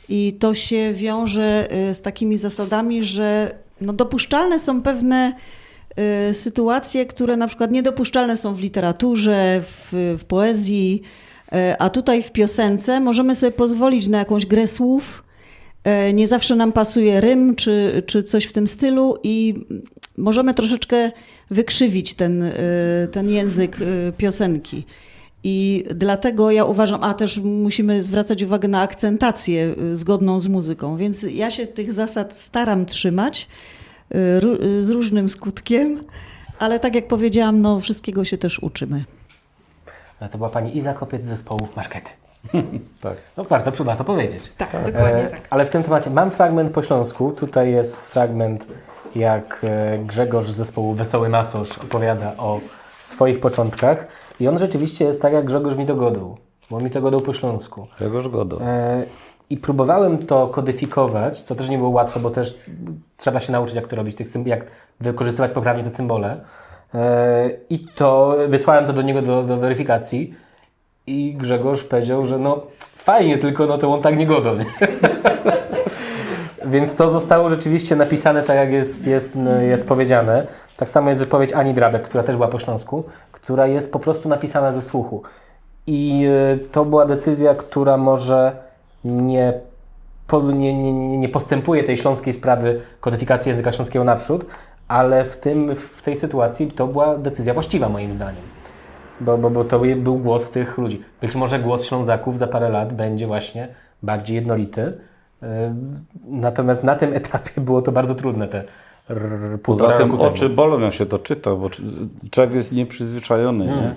I to się wiąże z takimi zasadami, że no dopuszczalne są pewne sytuacje, które na przykład niedopuszczalne są w literaturze, w poezji, a tutaj w piosence możemy sobie pozwolić na jakąś grę słów. Nie zawsze nam pasuje rym czy coś w tym stylu i możemy troszeczkę wykrzywić ten język piosenki. I dlatego ja uważam, a też musimy zwracać uwagę na akcentację zgodną z muzyką, więc ja się tych zasad staram trzymać z różnym skutkiem, ale tak jak powiedziałam, no wszystkiego się też uczymy. To była pani Iza Kopiec z zespołu Maszkety. Tak. No warto powiedzieć. Tak, dokładnie tak. Ale w tym temacie mam fragment po śląsku. Tutaj jest fragment, jak Grzegorz z zespołu Wesoły Masosz opowiada o swoich początkach. I on rzeczywiście jest tak, jak Grzegorz mi to godał. Bo mi to godał po śląsku. Grzegorz Godo. I próbowałem to kodyfikować, co też nie było łatwe, bo też trzeba się nauczyć, jak to robić, jak wykorzystywać poprawnie te symbole. I to wysłałem to do niego do weryfikacji. I Grzegorz powiedział, że no fajnie, tylko no to on tak nie godo. Nie? Więc to zostało rzeczywiście napisane tak, jak jest powiedziane. Tak samo jest wypowiedź Ani Drabek, która też była po śląsku, która jest po prostu napisana ze słuchu. I to była decyzja, która może nie postępuje tej śląskiej sprawy kodyfikacji języka śląskiego naprzód, ale w tej sytuacji to była decyzja właściwa moim zdaniem. Bo to był głos tych ludzi. Być może głos Ślązaków za parę lat będzie właśnie bardziej jednolity. Natomiast na tym etapie było to bardzo trudne, te Poza półtora tym roku oczy temu. bolą, jak się to czyta, bo człowiek jest nieprzyzwyczajony. Nie?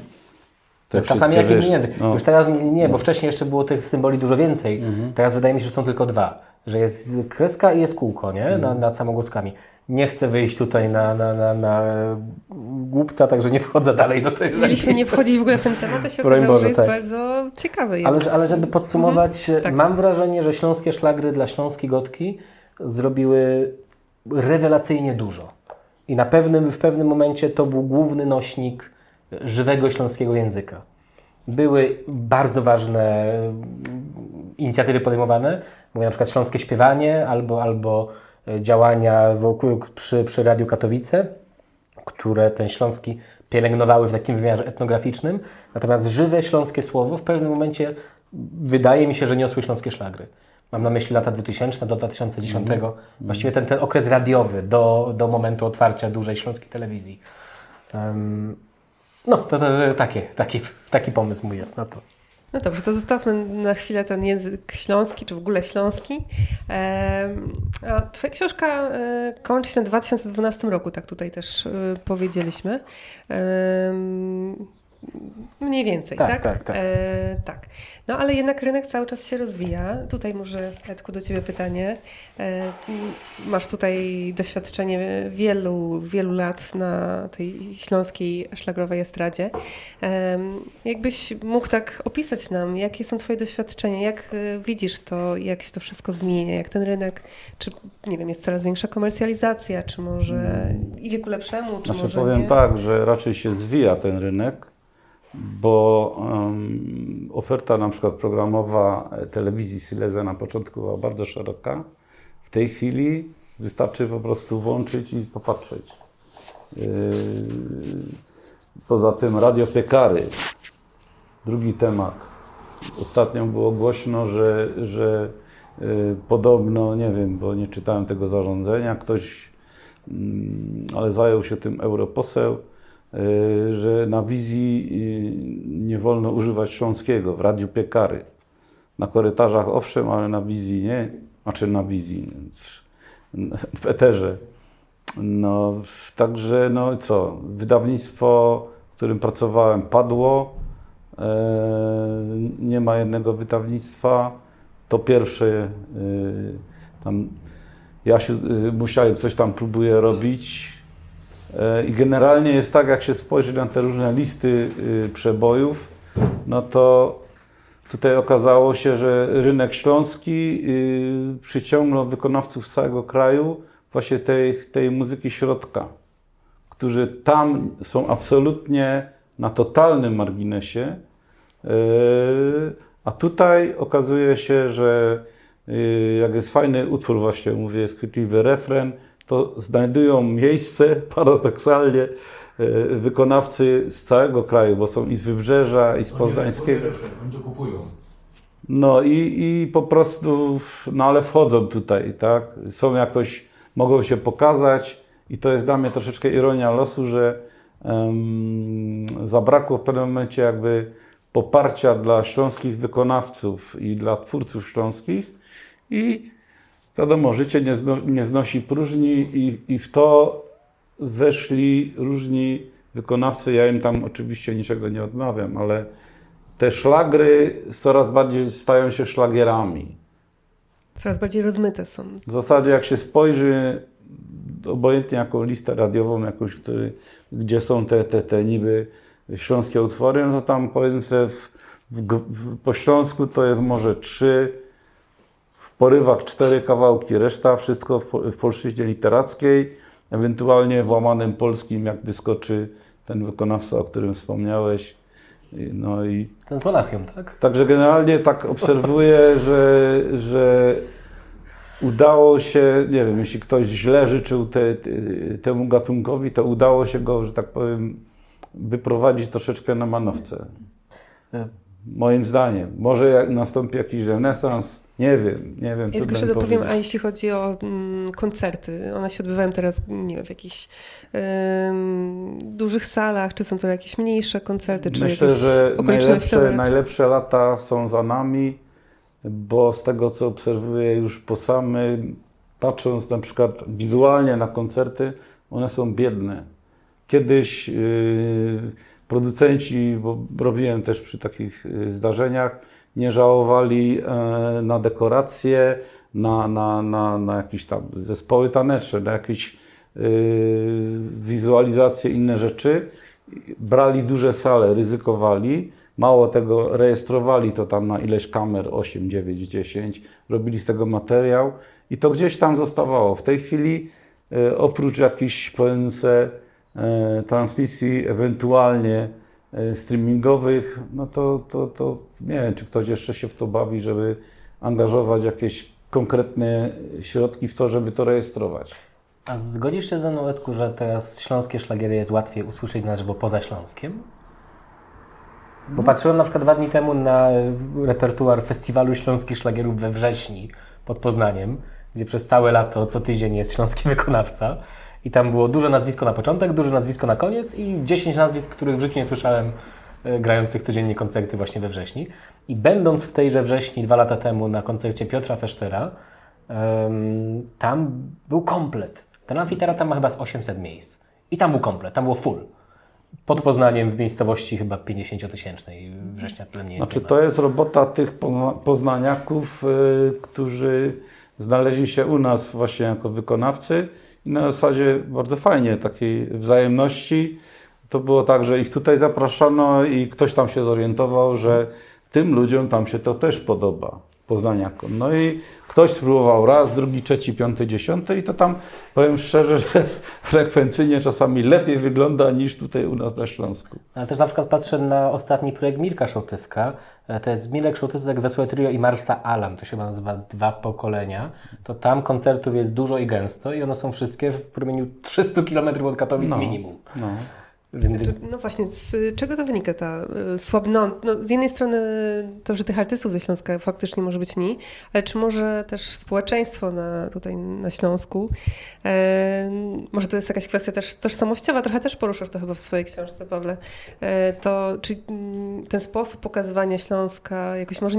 Czasami wszystkie, jak inny wiesz, język. no. Już teraz nie, bo wcześniej jeszcze było tych symboli dużo więcej. Teraz wydaje mi się, że są tylko dwa. Że jest kreska i jest kółko, nie? Nad samogłoskami. Nie chcę wyjść tutaj na głupca, także nie wchodzę dalej do tej Mieliśmy nie wchodzić w ogóle w ten temat, a się Broń okazało, Boże, że jest tak. bardzo ciekawy. Ale żeby podsumować, tak. mam wrażenie, że śląskie szlagry dla Śląskiej Gotki zrobiły rewelacyjnie dużo. I w pewnym momencie to był główny nośnik żywego śląskiego języka. Były bardzo ważne inicjatywy podejmowane, mówię na przykład Śląskie Śpiewanie albo działania przy Radiu Katowice, które ten śląski pielęgnowały w takim wymiarze etnograficznym. Natomiast żywe śląskie słowo w pewnym momencie wydaje mi się, że niosły śląskie szlagry. Mam na myśli lata 2000 do 2010. Właściwie ten okres radiowy do momentu otwarcia dużej śląskiej telewizji. No, to taki pomysł mój jest na to. No dobrze, to zostawmy na chwilę ten język śląski, czy w ogóle śląski. A twoja książka kończy się na 2012 roku, tak tutaj też powiedzieliśmy. Mniej więcej, tak? Tak. Tak. No ale jednak rynek cały czas się rozwija. Tutaj może, Edku, do Ciebie pytanie. Masz tutaj doświadczenie wielu lat na tej śląskiej szlagrowej estradzie. Jakbyś mógł tak opisać nam, jakie są Twoje doświadczenia, jak widzisz to, jak się to wszystko zmienia, jak ten rynek, czy nie wiem, jest coraz większa komercjalizacja, czy może idzie ku lepszemu, czy Znaczy może powiem nie? tak, że raczej się zwija ten rynek, bo oferta na przykład programowa telewizji Silesia na początku była bardzo szeroka. W tej chwili wystarczy po prostu włączyć i popatrzeć. Poza tym radiopiekary. Drugi temat. Ostatnio było głośno, że podobno, nie wiem, bo nie czytałem tego zarządzenia, ktoś, ale zajął się tym europoseł, że na wizji nie wolno używać śląskiego, w radiu piekary. Na korytarzach owszem, ale na wizji nie, znaczy na wizji, w eterze. No, także no co, wydawnictwo, w którym pracowałem, padło, nie ma jednego wydawnictwa, to pierwsze, tam Jasiu Musiałek coś tam próbuje robić. I generalnie jest tak, jak się spojrzy na te różne listy przebojów, no to tutaj okazało się, że rynek śląski przyciągnął wykonawców z całego kraju właśnie tej muzyki środka, którzy tam są absolutnie na totalnym marginesie, a tutaj okazuje się, że jak jest fajny utwór, właśnie mówię, jest chwytliwy refren, to znajdują miejsce paradoksalnie wykonawcy z całego kraju, bo są i z Wybrzeża, i z Poznańskiego. Oni to kupują. No i po prostu, no ale wchodzą tutaj, tak? Są jakoś, mogą się pokazać i to jest dla mnie troszeczkę ironia losu, że zabrakło w pewnym momencie jakby poparcia dla śląskich wykonawców i dla twórców śląskich i wiadomo, życie nie znosi próżni i w to weszli różni wykonawcy. Ja im tam oczywiście niczego nie odmawiam, ale te szlagry coraz bardziej stają się szlagierami. Coraz bardziej rozmyte są. W zasadzie jak się spojrzy, obojętnie jaką listę radiową, jakąś, gdzie są te niby śląskie utwory, no to tam powiedzmy sobie po śląsku to jest może 3, w porywach 4 kawałki, reszta wszystko w polszczyźnie literackiej, ewentualnie w łamanym polskim, jak wyskoczy ten wykonawca, o którym wspomniałeś. No i Ten z Monachium, tak? także generalnie tak obserwuję, że udało się, nie wiem, jeśli ktoś źle życzył temu gatunkowi, to udało się go, że tak powiem, wyprowadzić troszeczkę na manowce. Moim zdaniem. Może jak nastąpi jakiś renesans, nie wiem. Ja tylko trudno jeszcze mi dopowiem, powiedzieć. a jeśli chodzi o koncerty, one się odbywają teraz, nie wiem, w jakichś dużych salach, czy są to jakieś mniejsze koncerty, czy Myślę, jakieś że okolicznościowe? najlepsze lata są za nami, bo z tego, co obserwuję już po samym, patrząc na przykład wizualnie na koncerty, one są biedne. kiedyś producenci, bo robiłem też przy takich zdarzeniach, nie żałowali na dekoracje, na jakieś tam zespoły taneczne, na jakieś wizualizacje, inne rzeczy. Brali duże sale, ryzykowali. Mało tego, rejestrowali to tam na ileś kamer, 8, 9, 10, robili z tego materiał i to gdzieś tam zostawało. W tej chwili oprócz jakichś, powiem sobie, transmisji ewentualnie streamingowych, no to nie wiem, czy ktoś jeszcze się w to bawi, żeby angażować jakieś konkretne środki w to, żeby to rejestrować. A zgodzisz się ze mną, Edku, że teraz śląskie szlagiery jest łatwiej usłyszeć na żywo poza Śląskiem? Bo patrzyłem na przykład 2 dni temu na repertuar Festiwalu Śląskich Szlagierów we Wrześni pod Poznaniem, gdzie przez całe lato co tydzień jest śląski wykonawca. I tam było duże nazwisko na początek, duże nazwisko na koniec i 10 nazwisk, których w życiu nie słyszałem, grających codziennie koncerty właśnie we Wrześni. I będąc w tejże Wrześni 2 lata temu na koncercie Piotra Feschtera, tam był komplet. Ten amfiteatr ma chyba z 800 miejsc. I tam był komplet, tam było full. Pod Poznaniem w miejscowości chyba 50-tysięcznej września, tyle mniej Znaczy więcej. to jest robota tych poznaniaków, którzy znaleźli się u nas właśnie jako wykonawcy i na zasadzie bardzo fajnie, takiej wzajemności. To było tak, że ich tutaj zapraszano i ktoś tam się zorientował, że tym ludziom tam się to też podoba, poznaniakom. No i ktoś spróbował raz, drugi, trzeci, piąty, 10 i to tam, powiem szczerze, że frekwencyjnie czasami lepiej wygląda niż tutaj u nas na Śląsku. Ale też na przykład patrzę na ostatni projekt Mirka Szołtyska. To jest Mirek Szołtysek, Wesołe Trio i Marsa Alam. To się chyba nazywa 2 pokolenia. To tam koncertów jest dużo i gęsto i one są wszystkie w promieniu 300 km od Katowic minimum. No. Więc No właśnie, z czego to wynika ta słabnąca? No z jednej strony to, że tych artystów ze Śląska faktycznie może być mniej, ale czy może też społeczeństwo tutaj na Śląsku, może to jest jakaś kwestia też tożsamościowa, trochę też poruszasz to chyba w swojej książce, Pawle, to czy ten sposób pokazywania Śląska jakoś może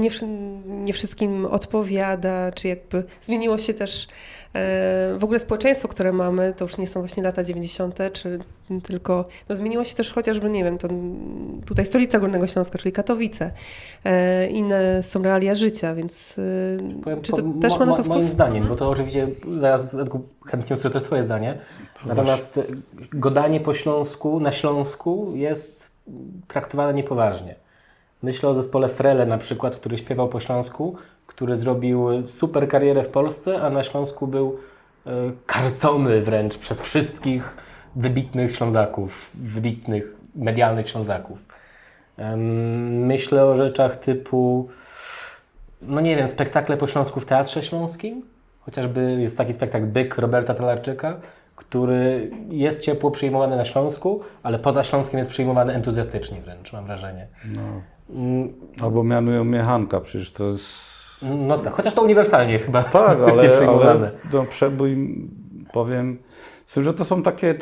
nie wszystkim odpowiada, czy jakby zmieniło się też w ogóle społeczeństwo, które mamy, to już nie są właśnie lata 90., czy tylko no zmieniło się też chociażby, nie wiem, to tutaj stolica Górnego Śląska, czyli Katowice. Inne są realia życia, więc powiem, czy to też ma na to wpływ? moim zdaniem, bo to oczywiście zaraz Edku, chętnie usłyszę też Twoje zdanie. Natomiast godanie po śląsku, na Śląsku jest traktowane niepoważnie. Myślę o zespole Frele na przykład, który śpiewał po śląsku, który zrobił super karierę w Polsce, a na Śląsku był karcony wręcz przez wszystkich wybitnych Ślązaków, wybitnych medialnych Ślązaków. Myślę o rzeczach typu, no nie wiem, spektakle po śląsku w Teatrze Śląskim. Chociażby jest taki spektakl Byk Roberta Talarczyka, który jest ciepło przyjmowany na Śląsku, ale poza Śląskiem jest przyjmowany entuzjastycznie wręcz, mam wrażenie. Albo mianują mnie Hanka, przecież to jest... No tak, chociaż to uniwersalnie jest chyba Tak, przyjmowane. ale no, przebój, powiem, z tym, że to są takie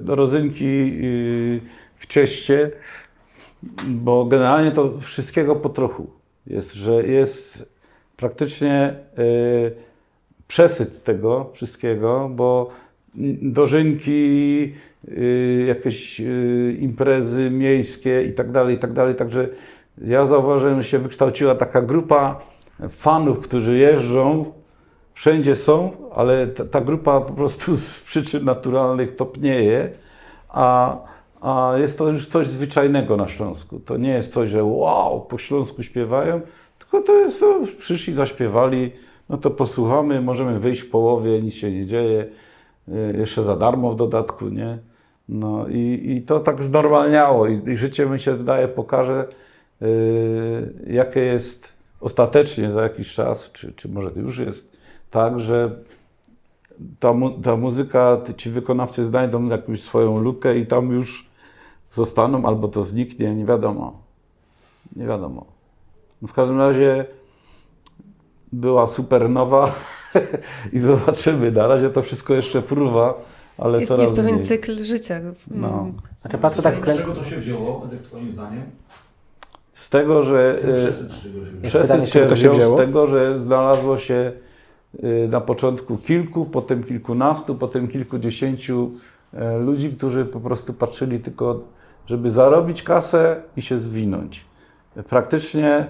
rodzynki w cieście, bo generalnie to wszystkiego po trochu jest, że jest praktycznie przesyt tego wszystkiego, bo dożynki, jakieś imprezy miejskie i tak dalej, także ja zauważyłem, że się wykształciła taka grupa fanów, którzy jeżdżą, wszędzie są, ale ta grupa po prostu z przyczyn naturalnych topnieje, a jest to już coś zwyczajnego na Śląsku. To nie jest coś, że wow, po śląsku śpiewają, tylko to jest, no, przyszli, zaśpiewali, no to posłuchamy, możemy wyjść w połowie, nic się nie dzieje, jeszcze za darmo w dodatku, nie? No i to tak znormalniało i życie, mi się wydaje, pokaże, jakie jest ostatecznie za jakiś czas, czy może już jest tak, że ta muzyka, ci wykonawcy znajdą jakąś swoją lukę i tam już zostaną, albo to zniknie, nie wiadomo. Nie wiadomo. No w każdym razie była supernowa i zobaczymy. Na razie to wszystko jeszcze fruwa, ale coraz Jest pewien mniej. cykl życia. No. Znaczy patrzę tak Z czego to się wzięło, Edek, twoim zdaniem? Z tego, że Przesyt z czego się wzięło? przesyt z czego się to się wziął wzięło? z tego, że znalazło się na początku kilku, potem kilkunastu, potem kilkudziesięciu ludzi, którzy po prostu patrzyli tylko, żeby zarobić kasę i się zwinąć. Praktycznie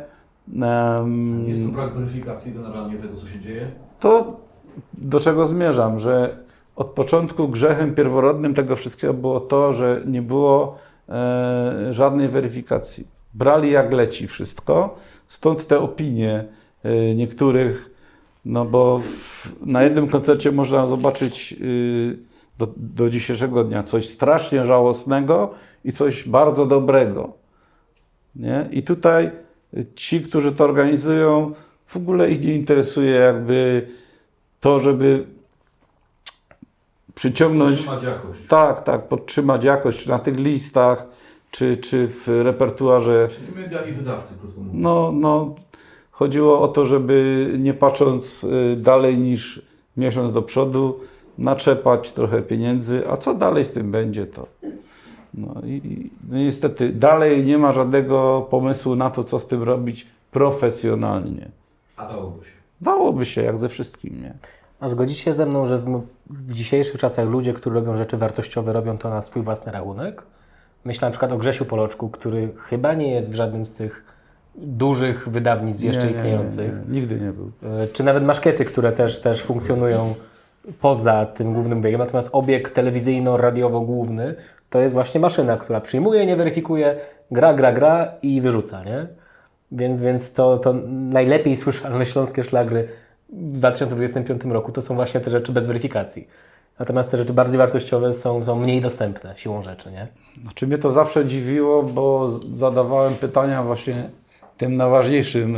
Jest to brak weryfikacji generalnie tego, co się dzieje? to, do czego zmierzam, że od początku grzechem pierworodnym tego wszystkiego było to, że nie było żadnej weryfikacji. Brali jak leci wszystko, stąd te opinie niektórych, no bo na jednym koncercie można zobaczyć do dzisiejszego dnia coś strasznie żałosnego i coś bardzo dobrego. Nie? I tutaj ci, którzy to organizują, w ogóle ich nie interesuje jakby to, żeby przyciągnąć... Trzymać jakość. Tak, podtrzymać jakość, czy na tych listach, czy w repertuarze. Czyli media i wydawcy, krótko mówiąc. No, chodziło o to, żeby nie patrząc dalej niż miesiąc do przodu, naczepać trochę pieniędzy, a co dalej z tym będzie, to... No niestety dalej nie ma żadnego pomysłu na to, co z tym robić profesjonalnie. A dałoby się. Dałoby się, jak ze wszystkim, nie? A zgodzicie się ze mną, że w dzisiejszych czasach ludzie, którzy robią rzeczy wartościowe, robią to na swój własny rachunek? Myślę na przykład o Grzesiu Poloczku, który chyba nie jest w żadnym z tych dużych wydawnictw jeszcze istniejących. Nie, nigdy nie był. Czy nawet Maszkety, które też funkcjonują poza tym głównym biegiem. Natomiast obieg telewizyjno-radiowo-główny to jest właśnie maszyna, która przyjmuje, nie weryfikuje, gra i wyrzuca, nie? Więc to najlepiej słyszalne śląskie szlagry w 2025 roku to są właśnie te rzeczy bez weryfikacji. Natomiast te rzeczy bardziej wartościowe są mniej dostępne siłą rzeczy, nie? Znaczy mnie to zawsze dziwiło, bo zadawałem pytania właśnie tym najważniejszym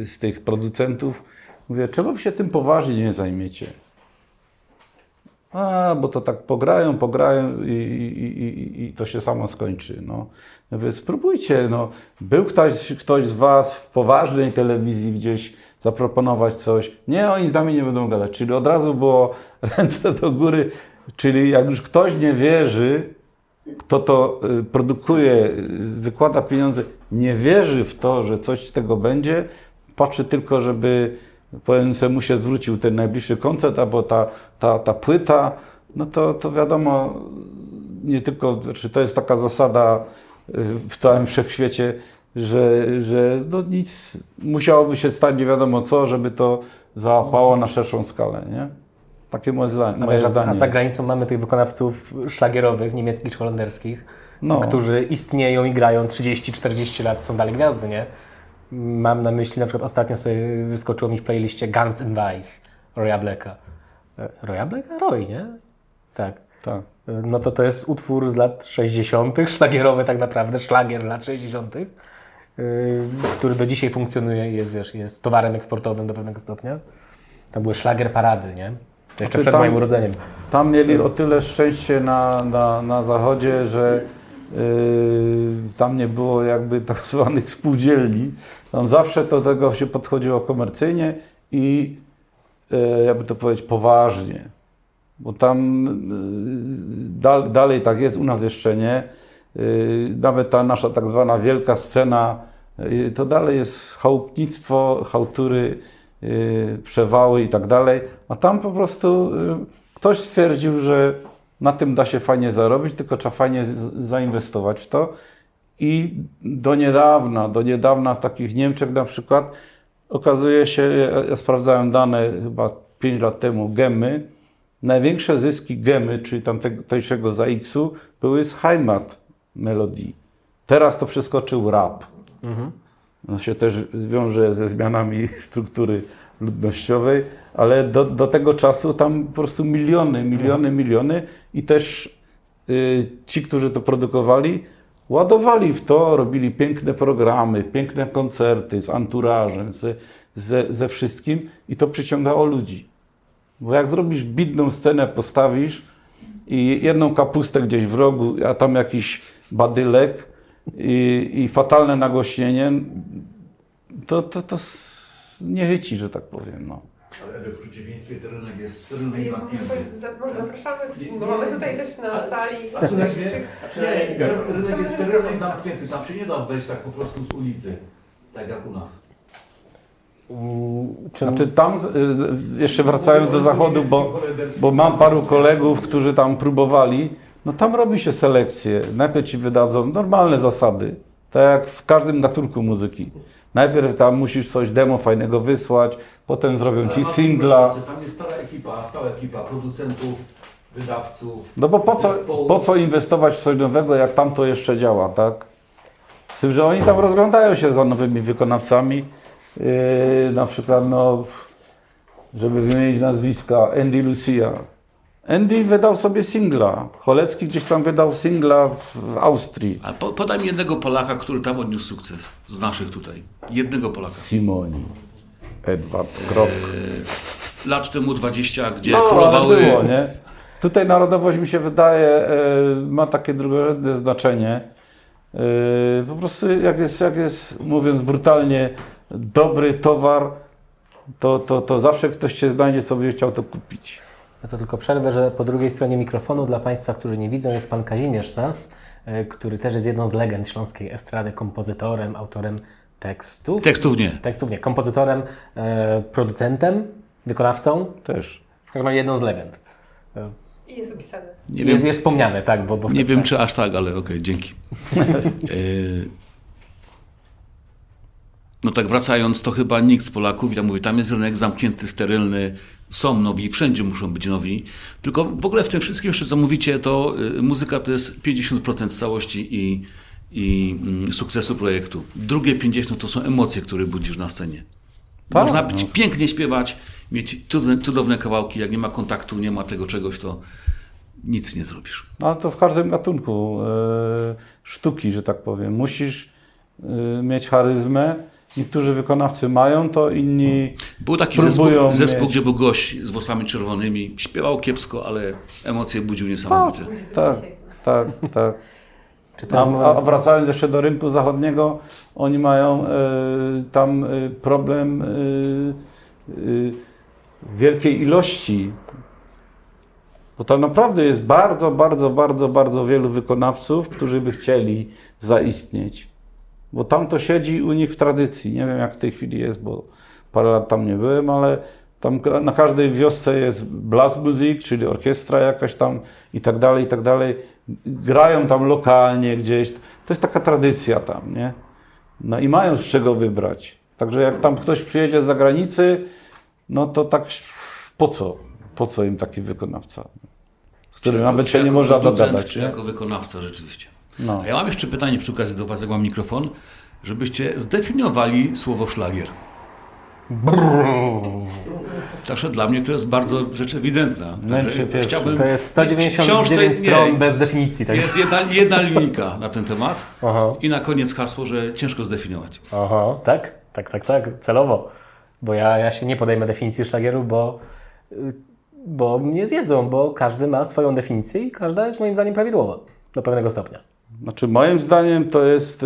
z tych producentów. Mówię, czemu wy się tym poważnie nie zajmiecie? Bo to tak pograją i to się samo skończy. No. Ja mówię, spróbujcie. No. Był ktoś z was w poważnej telewizji gdzieś zaproponować coś. Nie, oni z nami nie będą gadać. Czyli od razu było ręce do góry. Czyli jak już ktoś nie wierzy, kto to produkuje, wykłada pieniądze, nie wierzy w to, że coś z tego będzie, patrzy tylko, żeby powiem sobie, mu się zwrócił ten najbliższy koncert, albo ta płyta, no to wiadomo, nie tylko, znaczy to jest taka zasada w całym wszechświecie, że no nic musiałoby się stać nie wiadomo co, żeby to załapało na szerszą skalę, nie? Takie moje zdanie. A za granicą mamy tych wykonawców szlagierowych, niemieckich czy holenderskich, którzy istnieją i grają 30-40 lat, są dalej gwiazdy, nie? Mam na myśli, na przykład ostatnio sobie wyskoczyło mi w playliście Guns N' Vice, Roya Blacka. Roya Blacka? Roy, nie? Tak. No to jest utwór z lat 60., szlagierowy tak naprawdę, szlagier lat 60., który do dzisiaj funkcjonuje i jest towarem eksportowym do pewnego stopnia. To były szlagier parady, nie? Jeszcze przed moim urodzeniem. Tam mieli o tyle szczęście na zachodzie, że tam nie było jakby tak zwanych spółdzielni. Tam zawsze do tego się podchodziło komercyjnie i jakby to powiedzieć poważnie. Bo tam dalej tak jest, u nas jeszcze nie. Nawet ta nasza tak zwana wielka scena, to dalej jest chałupnictwo, chałtury, przewały i tak dalej. A tam po prostu ktoś stwierdził, że na tym da się fajnie zarobić, tylko trzeba fajnie zainwestować w to. I do niedawna w takich Niemczech na przykład okazuje się, ja sprawdzałem dane chyba 5 lat temu, Gemy, największe zyski Gemy, czyli tamtejszego ZAX-u, były z Heimat melodii. Teraz to przeskoczył rap. No się też wiąże ze zmianami struktury ludnościowej, ale do tego czasu tam po prostu miliony i też ci, którzy to produkowali, ładowali w to, robili piękne programy, piękne koncerty z anturażem, ze wszystkim i to przyciągało ludzi. Bo jak zrobisz bidną scenę, postawisz i jedną kapustę gdzieś w rogu, a tam jakiś badylek i fatalne nagłośnienie, to nie chyci, że tak powiem. No. Ale w przeciwieństwie ten rynek jest zamknięty. Może zapraszamy, bo mamy tutaj też na sali... A słuchaj mnie? Nie, rynek jest sterylnie zamknięty. Tam się nie da wejść tak po prostu z ulicy, tak jak u nas. Znaczy tam, jeszcze wracając do zachodu, bo mam paru kolegów, którzy tam próbowali, No tam robi się selekcję. Najpierw ci wydadzą normalne zasady, tak jak w każdym gatunku muzyki. Najpierw tam musisz coś demo fajnego wysłać, potem zrobią ci singla. Tam jest stała ekipa producentów, wydawców, No bo zespołów. po co inwestować w coś nowego, jak tam to jeszcze działa, tak? Z tym, że oni tam rozglądają się za nowymi wykonawcami. Na przykład, no, żeby wymienić nazwiska, Andy Lucia. Andy wydał sobie singla. Cholecki gdzieś tam wydał singla w Austrii. A podaj mi jednego Polaka, który tam odniósł sukces z naszych tutaj. Jednego Polaka. Simoni. Edward Grok. Lat temu 20, gdzie No, ale królowały... było, nie? Tutaj narodowość mi się wydaje, ma takie drugorzędne znaczenie. Po prostu jak jest, mówiąc brutalnie, dobry towar, to zawsze ktoś się znajdzie, co będzie chciał to kupić. Ja to tylko przerwę, że po drugiej stronie mikrofonu dla Państwa, którzy nie widzą, jest Pan Kazimierz Sas, który też jest jedną z legend śląskiej estrady, kompozytorem, autorem tekstów. Tekstów nie. Kompozytorem, producentem, wykonawcą. Też. W każdym razie jedną z legend. I jest opisane. Nie wiem, Jest wspomniane, tak. Bo nie wiem tak. czy aż tak, ale okej, dzięki. No tak wracając, to chyba nikt z Polaków, ja mówię, tam jest rynek zamknięty, sterylny, są nowi, wszędzie muszą być nowi. Tylko w ogóle w tym wszystkim jeszcze co mówicie, to muzyka to jest 50% całości i sukcesu projektu. Drugie 50% to są emocje, które budzisz na scenie. Tak, Można no. pięknie śpiewać, mieć cudowne kawałki, jak nie ma kontaktu, nie ma tego czegoś, to nic nie zrobisz. Ale to w każdym gatunku sztuki, że tak powiem. Musisz mieć charyzmę. Niektórzy wykonawcy mają to, inni Był taki próbują zespół, mieć. gdzie był gość z włosami czerwonymi, śpiewał kiepsko, ale emocje budził niesamowite. Tak. Czy to jest A wracając jeszcze do rynku zachodniego, oni mają tam problem wielkiej ilości. Bo tam naprawdę jest bardzo wielu wykonawców, którzy by chcieli zaistnieć. Bo tam to siedzi u nich w tradycji. Nie wiem, jak w tej chwili jest, bo parę lat tam nie byłem, ale tam na każdej wiosce jest blast music, czyli orkiestra jakaś tam i tak dalej, i tak dalej. Grają tam lokalnie gdzieś. To jest taka tradycja tam, nie? No i mają z czego wybrać. Także jak tam ktoś przyjedzie z zagranicy, no to tak po co? Po co im taki wykonawca? Z którym nawet się nie można dogadać. Czy nie? jako wykonawca rzeczywiście. No. A ja mam jeszcze pytanie przy okazji do Was, jak mam mikrofon, żebyście zdefiniowali słowo szlagier. Także dla mnie to jest bardzo rzecz ewidentna. Męczy pierwszy. Chciałbym To jest w 199 książce- stron nie, bez definicji. Tak? Jest jedna linijka na ten temat Aha. i na koniec hasło, że ciężko zdefiniować. Aha, tak, celowo. Bo ja się nie podejmę definicji szlagieru, bo mnie zjedzą, bo każdy ma swoją definicję i każda jest moim zdaniem prawidłowa do pewnego stopnia. Znaczy, moim zdaniem to jest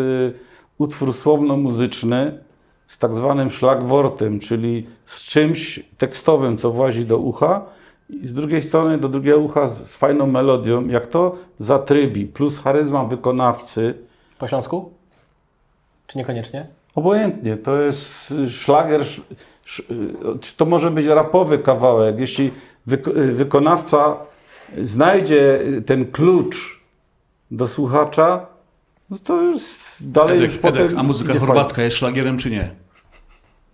utwór słowno-muzyczny z tak zwanym szlagwortem, czyli z czymś tekstowym, co włazi do ucha i z drugiej strony do drugiego ucha z fajną melodią. Jak to zatrybi, plus charyzma wykonawcy, Po śląsku? Czy niekoniecznie? obojętnie, to jest szlagier, czy to może być rapowy kawałek. Jeśli wykonawca znajdzie ten klucz do słuchacza, no to już dalej już potem a muzyka idzie chorwacka jest szlagierem czy nie? fajnie.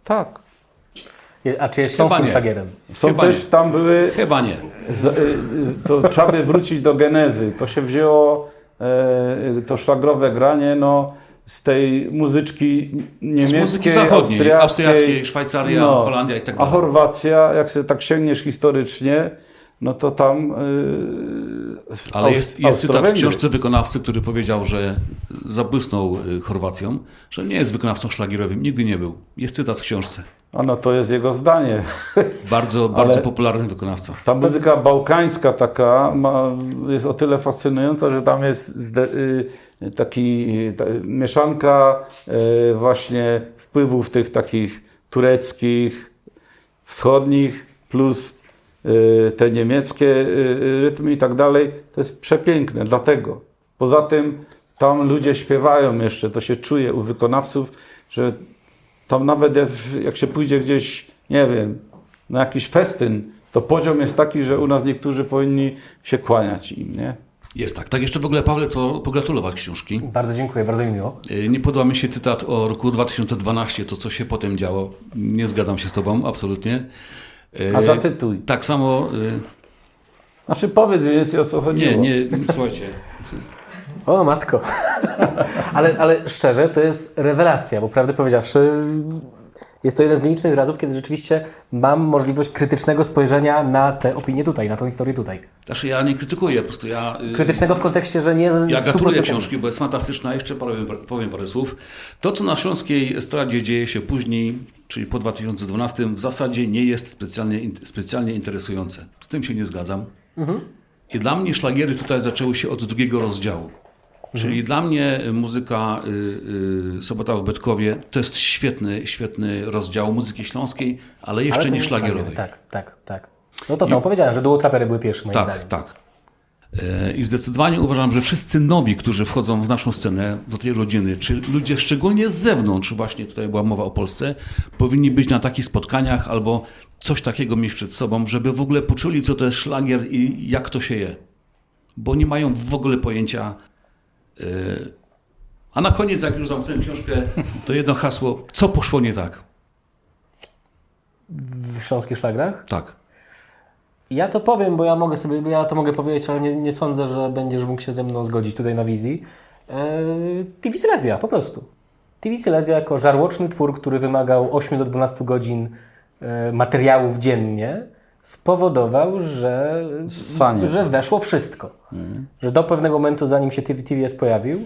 Tak. A czy jest Chyba śląskim nie. szlagierem? Są Chyba też, nie. tam były, Chyba nie. to trzeba by wrócić do genezy. To się wzięło, to szlagrowe granie, no, z tej muzyczki Z niemieckiej, muzyki zachodniej, austriackiej, Szwajcaria, no, Holandia i tak a dalej. Chorwacja, jak sobie tak sięgniesz historycznie, no to tam Ale jest cytat w Austro-Węgry. książce wykonawcy, który powiedział, że zabłysnął Chorwacją, że nie jest wykonawcą szlagierowym, nigdy nie był. Jest cytat w książce. A no to jest jego zdanie. Bardzo popularny wykonawca. Ta muzyka bałkańska taka jest o tyle fascynująca, że tam jest mieszanka właśnie wpływów tych takich tureckich, wschodnich, plus te niemieckie rytmy i tak dalej. To jest przepiękne, dlatego. Poza tym tam ludzie śpiewają jeszcze, to się czuje u wykonawców, że tam nawet jak się pójdzie gdzieś, nie wiem, na jakiś festyn, to poziom jest taki, że u nas niektórzy powinni się kłaniać im, nie? Jest tak. Tak jeszcze w ogóle, Pawle, to pogratulować książki. Bardzo dziękuję, bardzo mi miło. Nie podoba mi się cytat o roku 2012, to co się potem działo. Nie zgadzam się z tobą, absolutnie. A zacytuj. Tak samo... Znaczy powiedz mniej więcej, o co chodziło. Nie, słuchajcie. O matko. ale szczerze, to jest rewelacja, bo prawdę powiedziawszy, jest to jeden z nielicznych razów, kiedy rzeczywiście mam możliwość krytycznego spojrzenia na tę opinię tutaj, na tą historię tutaj. Znaczy ja nie krytykuję, po prostu ja... Krytycznego w kontekście, że nie... Ja w gratuluję 100%. książki, bo jest fantastyczna. Jeszcze powiem parę słów. To, co na śląskiej estradzie dzieje się później, czyli po 2012, w zasadzie nie jest specjalnie interesujące. Z tym się nie zgadzam. I dla mnie szlagiery tutaj zaczęły się od drugiego rozdziału. Czyli dla mnie muzyka Sobota w Bedkowie to jest świetny rozdział muzyki śląskiej, ale jeszcze Ale to nie szlagierowej. Tak. No to samo powiedziałem, że duo trapery były pierwsze moim zdaniem. Tak. I zdecydowanie uważam, że wszyscy nowi, którzy wchodzą w naszą scenę, do tej rodziny, czy ludzie szczególnie z zewnątrz, właśnie tutaj była mowa o Polsce, powinni być na takich spotkaniach albo coś takiego mieć przed sobą, żeby w ogóle poczuli, co to jest szlagier i jak to się je. Bo nie mają w ogóle pojęcia. A na koniec, jak już zamknąłem książkę, to jedno hasło, co poszło nie tak? W śląskich szlagrach? Tak. Ja to powiem, bo ja to mogę powiedzieć, ale nie sądzę, że będziesz mógł się ze mną zgodzić tutaj na wizji. TV Silesia, po prostu. TV Silesia jako żarłoczny twór, który wymagał 8 do 12 godzin materiałów dziennie, spowodował, że weszło wszystko. Że do pewnego momentu, zanim się TVS pojawił,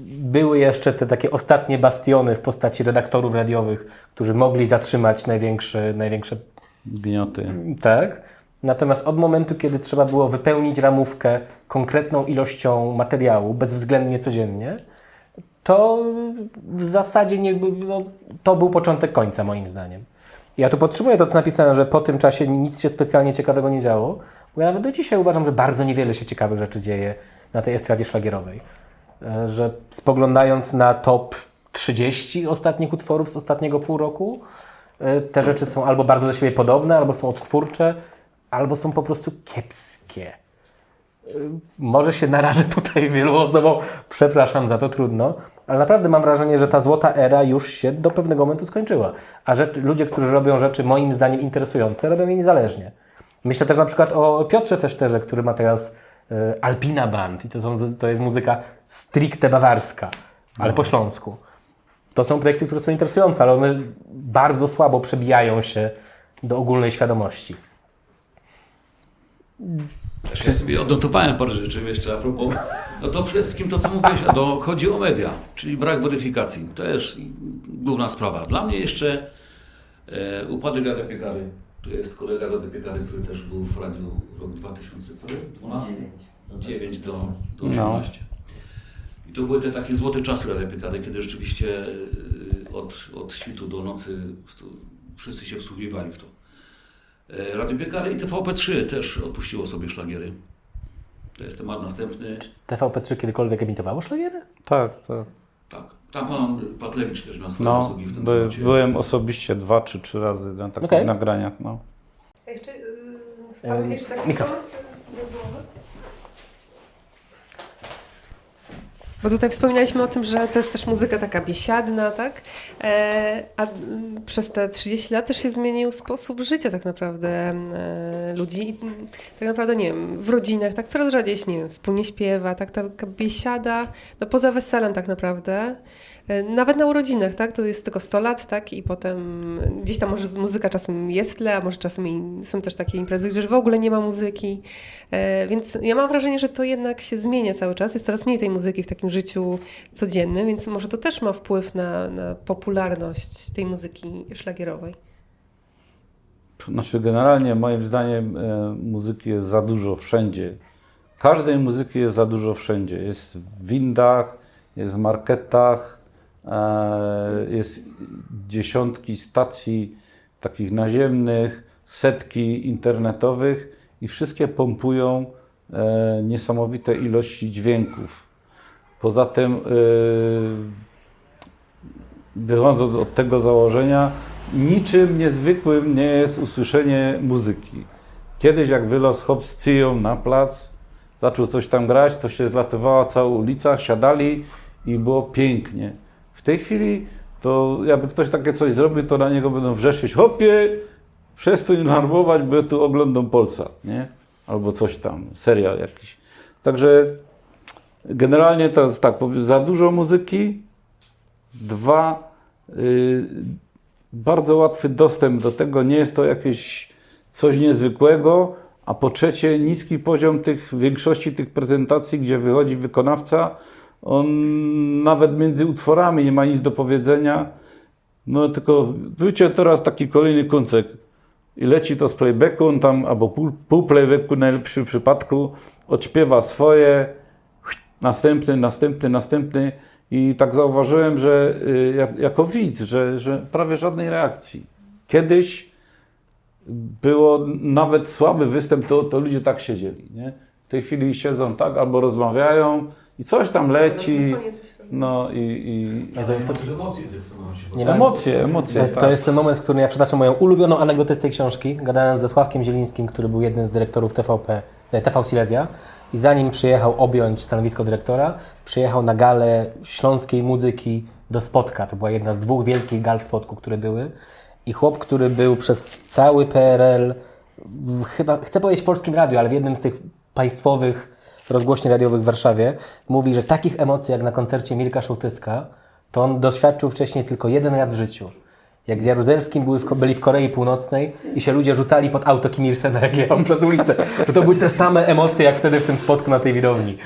były jeszcze te takie ostatnie bastiony w postaci redaktorów radiowych, którzy mogli zatrzymać największe Gnioty. tak. Natomiast od momentu, kiedy trzeba było wypełnić ramówkę konkretną ilością materiału, bezwzględnie codziennie, to w zasadzie to był początek końca, moim zdaniem. Ja tu podtrzymuję to, co napisałem, że po tym czasie nic się specjalnie ciekawego nie działo, bo ja nawet do dzisiaj uważam, że bardzo niewiele się ciekawych rzeczy dzieje na tej estradzie szlagierowej. Że spoglądając na top 30 ostatnich utworów z ostatniego pół roku, te rzeczy są albo bardzo do siebie podobne, albo są odtwórcze, albo są po prostu kiepskie. Może się narażę tutaj wielu osobom, przepraszam za to, trudno, ale naprawdę mam wrażenie, że ta złota era już się do pewnego momentu skończyła. A ludzie, którzy robią rzeczy moim zdaniem interesujące, robią je niezależnie. Myślę też na przykład o Piotrze Feszterze, który ma teraz Alpina Band i to jest muzyka stricte bawarska, ale po śląsku. To są projekty, które są interesujące, ale one bardzo słabo przebijają się do ogólnej świadomości. Ja sobie odnotowałem parę rzeczy jeszcze a propos. No to przede wszystkim to, co mówiłeś, chodzi o media, czyli brak weryfikacji. To jest główna sprawa. Dla mnie jeszcze upadek Rady Piekary. To jest kolega z Rady Piekary, który też był w radiu rok 2012, 9 do 18. I to były te takie złote czasy Rady Piekary, kiedy rzeczywiście od świtu do nocy wszyscy się wsłuchiwali w to. Radio Piekary i TVP3 też odpuściło sobie szlagiery. To jest temat następny. TVP3 kiedykolwiek emitowało szlagiery? Tak. Tak. Tam pan Patlewicz też miał swoje zasługi w tym temacie. Byłem osobiście 2 czy 3 razy na takich Okej. nagraniach. No. A jeszcze, mikrofon. Bo tutaj wspominaliśmy o tym, że to jest też muzyka taka biesiadna, tak? A przez te 30 lat też się zmienił sposób życia tak naprawdę ludzi. I tak naprawdę, nie wiem, w rodzinach tak coraz rzadziej się, nie wiem, wspólnie śpiewa, tak? Taka biesiada, no poza weselem tak naprawdę. Nawet na urodzinach, tak? To jest tylko 100 lat, tak? I potem gdzieś tam może muzyka czasem jest w tle, a może czasem są też takie imprezy, że w ogóle nie ma muzyki. Więc ja mam wrażenie, że to jednak się zmienia cały czas. Jest coraz mniej tej muzyki w takim życiu codziennym, więc może to też ma wpływ na popularność tej muzyki szlagierowej. Znaczy generalnie moim zdaniem muzyki jest za dużo wszędzie. Każdej muzyki jest za dużo wszędzie. Jest w windach, jest w marketach, jest dziesiątki stacji takich naziemnych, setki internetowych i wszystkie pompują niesamowite ilości dźwięków. Poza tym, wychodząc od tego założenia, niczym niezwykłym nie jest usłyszenie muzyki. Kiedyś jak wylos Hop z Cyją na plac, zaczął coś tam grać, to się zlatywała cała ulica, siadali i było pięknie. W tej chwili to jakby ktoś takie coś zrobił, to na niego będą wrzeszczeć, hopie, przestań narmować, bo ja tu oglądam Polsat, nie? Albo coś tam, serial jakiś. Także generalnie to jest tak, za dużo muzyki, 2, bardzo łatwy dostęp do tego, nie jest to jakieś coś niezwykłego, a po trzecie niski poziom w większości tych prezentacji, gdzie wychodzi wykonawca, on nawet między utworami nie ma nic do powiedzenia, no tylko wyjdzie teraz taki kolejny koncert i leci to z playbacku, on tam albo pół playbacku w najlepszym przypadku, odśpiewa swoje, następny i tak zauważyłem, że jako widz, że prawie żadnej reakcji. Kiedyś było nawet słaby występ, to ludzie tak siedzieli, nie? W tej chwili siedzą tak, albo rozmawiają i coś tam leci, no i Emocje tych, co mam się Nie ma- emocje, To tak. jest ten moment, w którym ja przytaczam moją ulubioną anegdotę z tej książki. Gadałem ze Sławkiem Zielińskim, który był jednym z dyrektorów TV Silesia i zanim przyjechał objąć stanowisko dyrektora, przyjechał na galę śląskiej muzyki do Spodka. To była jedna z 2 wielkich gal w Spodku, które były. I chłop, który był przez cały PRL, chyba, chcę powiedzieć w Polskim Radiu, ale w jednym z tych państwowych rozgłośni radiowych w Warszawie, mówi, że takich emocji jak na koncercie Mirka Szołtyska, to on doświadczył wcześniej tylko 1 raz w życiu. Jak z Jaruzelskim byli w Korei Północnej i się ludzie rzucali pod auto Kim Il-sena, jak jechał przez ulicę. Że to były te same emocje, jak wtedy w tym Spodku na tej widowni.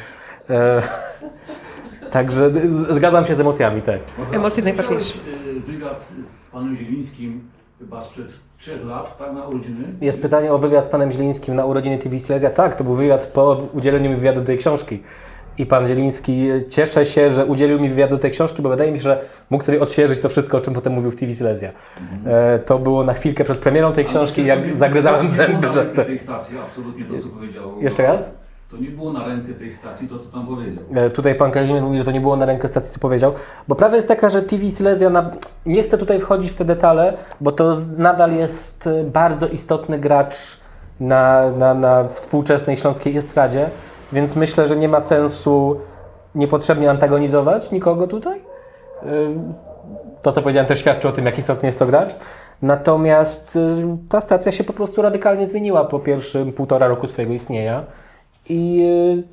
Także zgadzam się z emocjami, tak. Emocje najważniejsze. Wywiad z panem Zielińskim chyba sprzed 3 lat, tak, na urodziny. Jest pytanie o wywiad z panem Zielińskim na urodziny TV Silesia. Tak, to był wywiad po udzieleniu mi wywiadu do tej książki. I pan Zieliński, cieszę się, że udzielił mi wywiadu do tej książki, bo wydaje mi się, że mógł sobie odświeżyć to wszystko, o czym potem mówił w TV Silesia. To było na chwilkę przed premierą tej książki, jak zagryzałem zęby, że... tej stacji, absolutnie to, co powiedział. Jeszcze raz? To nie było na rękę tej stacji, to co tam powiedział. Tutaj pan Kazimierz mówi, że to nie było na rękę stacji, co powiedział, bo prawda jest taka, że TV Silesia, nie chcę tutaj wchodzić w te detale, bo to nadal jest bardzo istotny gracz na współczesnej śląskiej estradzie, więc myślę, że nie ma sensu niepotrzebnie antagonizować nikogo tutaj. To, co powiedziałem, też świadczy o tym, jak istotny jest to gracz. Natomiast ta stacja się po prostu radykalnie zmieniła po pierwszym 1,5 roku swojego istnienia. I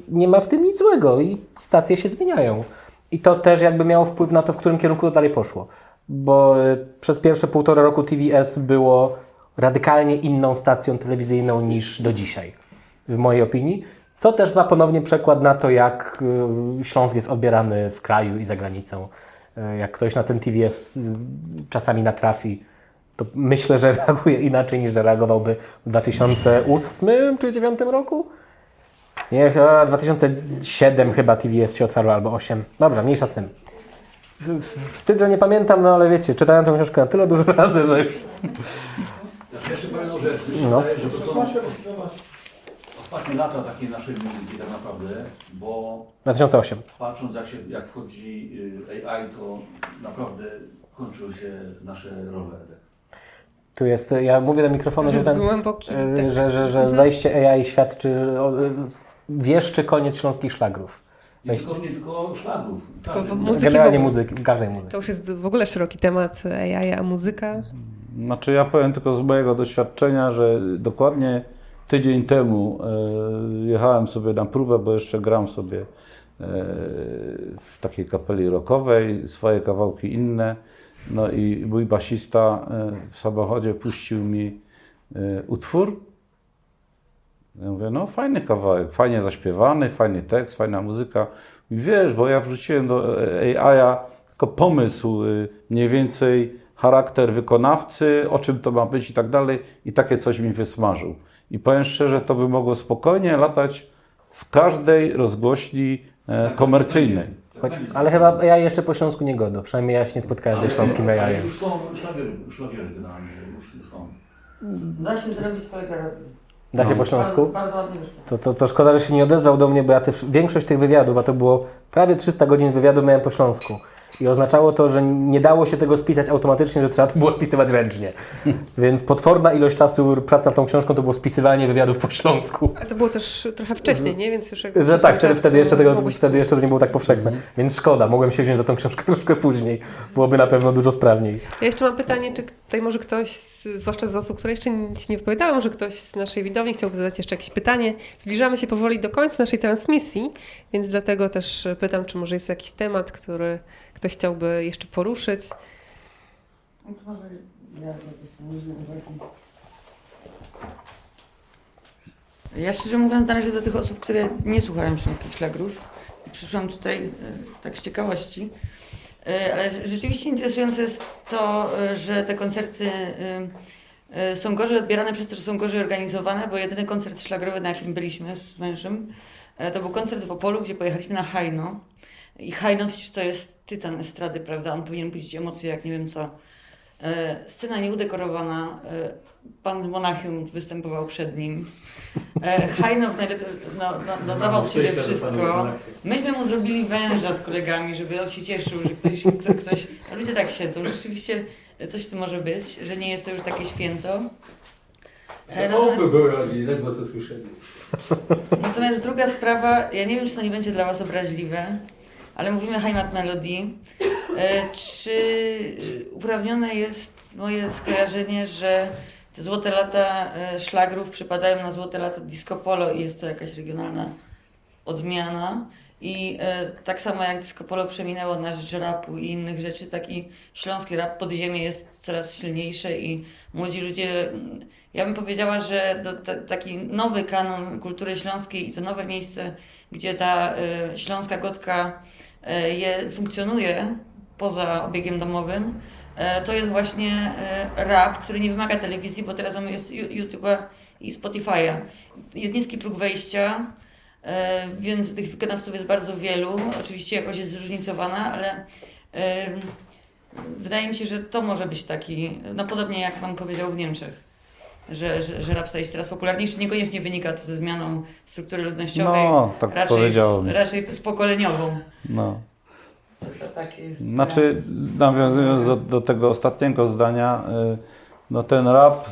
nie ma w tym nic złego i stacje się zmieniają. I to też jakby miało wpływ na to, w którym kierunku to dalej poszło. Bo przez pierwsze 1,5 roku TVS było radykalnie inną stacją telewizyjną niż do dzisiaj, w mojej opinii. Co też ma ponownie przekład na to, jak Śląsk jest odbierany w kraju i za granicą. Jak ktoś na ten TVS czasami natrafi, to myślę, że reaguje inaczej niż zareagowałby w 2008 czy 2009 roku. Nie, 2007 chyba TVS się otwarło, albo 2008. Dobrze, mniejsza z tym. Wstyd, że nie pamiętam, no ale wiecie, czytałem tę książkę na tyle dużo razy, że już... Ja jeszcze powiem jedną rzecz. Mi się No. wydaje, że to są ostatnie lata takiej naszej muzyki tak naprawdę, bo 2008. patrząc jak wchodzi AI, to naprawdę kończą się nasze role. Tu jest, ja mówię do mikrofonu, Że że, jest ten, głęboki. Tak. że wejście AI świadczy, że wieszczy koniec śląskich szlagrów. Nie tylko szlagów. Tylko muzyki Generalnie w ogóle. muzyki, każdej muzyki. To już jest w ogóle szeroki temat AI, a muzyka. Znaczy ja powiem tylko z mojego doświadczenia, że dokładnie tydzień temu jechałem sobie na próbę, bo jeszcze gram sobie w takiej kapeli rockowej, swoje kawałki inne. No i mój basista w samochodzie puścił mi utwór. Ja mówię, no fajny kawałek, fajnie zaśpiewany, fajny tekst, fajna muzyka. I wiesz, bo ja wrzuciłem do AI tylko pomysł, mniej więcej charakter wykonawcy, o czym to ma być i tak dalej. I takie coś mi wysmażył. I powiem szczerze, to by mogło spokojnie latać w każdej rozgłośni komercyjnej. Ale chyba AI jeszcze po Śląsku nie godo. Przynajmniej ja się nie spotkałem ze śląskim Ale AI. już są szlagiery generalnie, już są. Da się zrobić kolegę. Da się po Śląsku? Bardzo ładnie wyszło. To szkoda, że się nie odezwał do mnie, bo ja większość tych wywiadów, a to było prawie 300 godzin wywiadu miałem po Śląsku. I oznaczało to, że nie dało się tego spisać automatycznie, że trzeba to było spisywać ręcznie. Więc potworna ilość czasu pracy nad tą książką to było spisywanie wywiadów po śląsku. Ale to było też trochę wcześniej, nie? Więc już jakby No przez tak, ten czas wtedy to jeszcze to nie było tak powszechne. Więc szkoda, mogłem się wziąć za tą książkę troszkę później. Byłoby na pewno dużo sprawniej. Ja jeszcze mam pytanie, czy tutaj może ktoś, zwłaszcza z osób, które jeszcze nic nie wypowiadały, może ktoś z naszej widowni chciałby zadać jeszcze jakieś pytanie. Zbliżamy się powoli do końca naszej transmisji, więc dlatego też pytam, czy może jest jakiś temat, który ktoś chciałby jeszcze poruszyć. Ja szczerze mówiąc należę do tych osób, które nie słuchają śląskich szlagrów. Przyszłam tutaj tak z ciekawości. Ale rzeczywiście interesujące jest to, że te koncerty są gorzej odbierane przez to, że są gorzej organizowane, bo jedyny koncert szlagrowy, na jakim byliśmy z mężem, to był koncert w Opolu, gdzie pojechaliśmy na Hajno. I Hajno przecież to jest tytan estrady, prawda? On powinien budzić emocje jak nie wiem co. Scena nieudekorowana, pan z Monachium występował przed nim. Hajno dawał z siebie wszystko. Myśmy mu zrobili węża z kolegami, żeby on się cieszył, że ktoś... Ludzie tak siedzą, rzeczywiście coś w tym może być, że nie jest to już takie święto. były, oni ledwo co słyszeli. Natomiast druga sprawa, ja nie wiem, czy to nie będzie dla Was obraźliwe, ale mówimy Heimat Melody. Czy uprawnione jest moje skojarzenie, że te złote lata szlagrów przypadają na złote lata disco polo i jest to jakaś regionalna odmiana? I tak samo jak disco polo przeminęło na rzecz rapu i innych rzeczy, tak i śląski rap podziemie jest coraz silniejsze i młodzi ludzie... Ja bym powiedziała, że taki nowy kanon kultury śląskiej i to nowe miejsce, gdzie ta śląska gotka funkcjonuje poza obiegiem domowym, to jest właśnie rap, który nie wymaga telewizji, bo teraz mamy YouTube'a i Spotify'a. Jest niski próg wejścia, więc tych wykonawców jest bardzo wielu. Oczywiście jakość jest zróżnicowana, ale wydaje mi się, że to może być taki, no podobnie jak Pan powiedział w Niemczech. Że rap staje się coraz popularniejszy, niekoniecznie wynika to ze zmianą struktury ludnościowej, No, tak raczej z pokoleniową. No. To takie jest. Znaczy, nawiązując do tego ostatniego zdania, no ten rap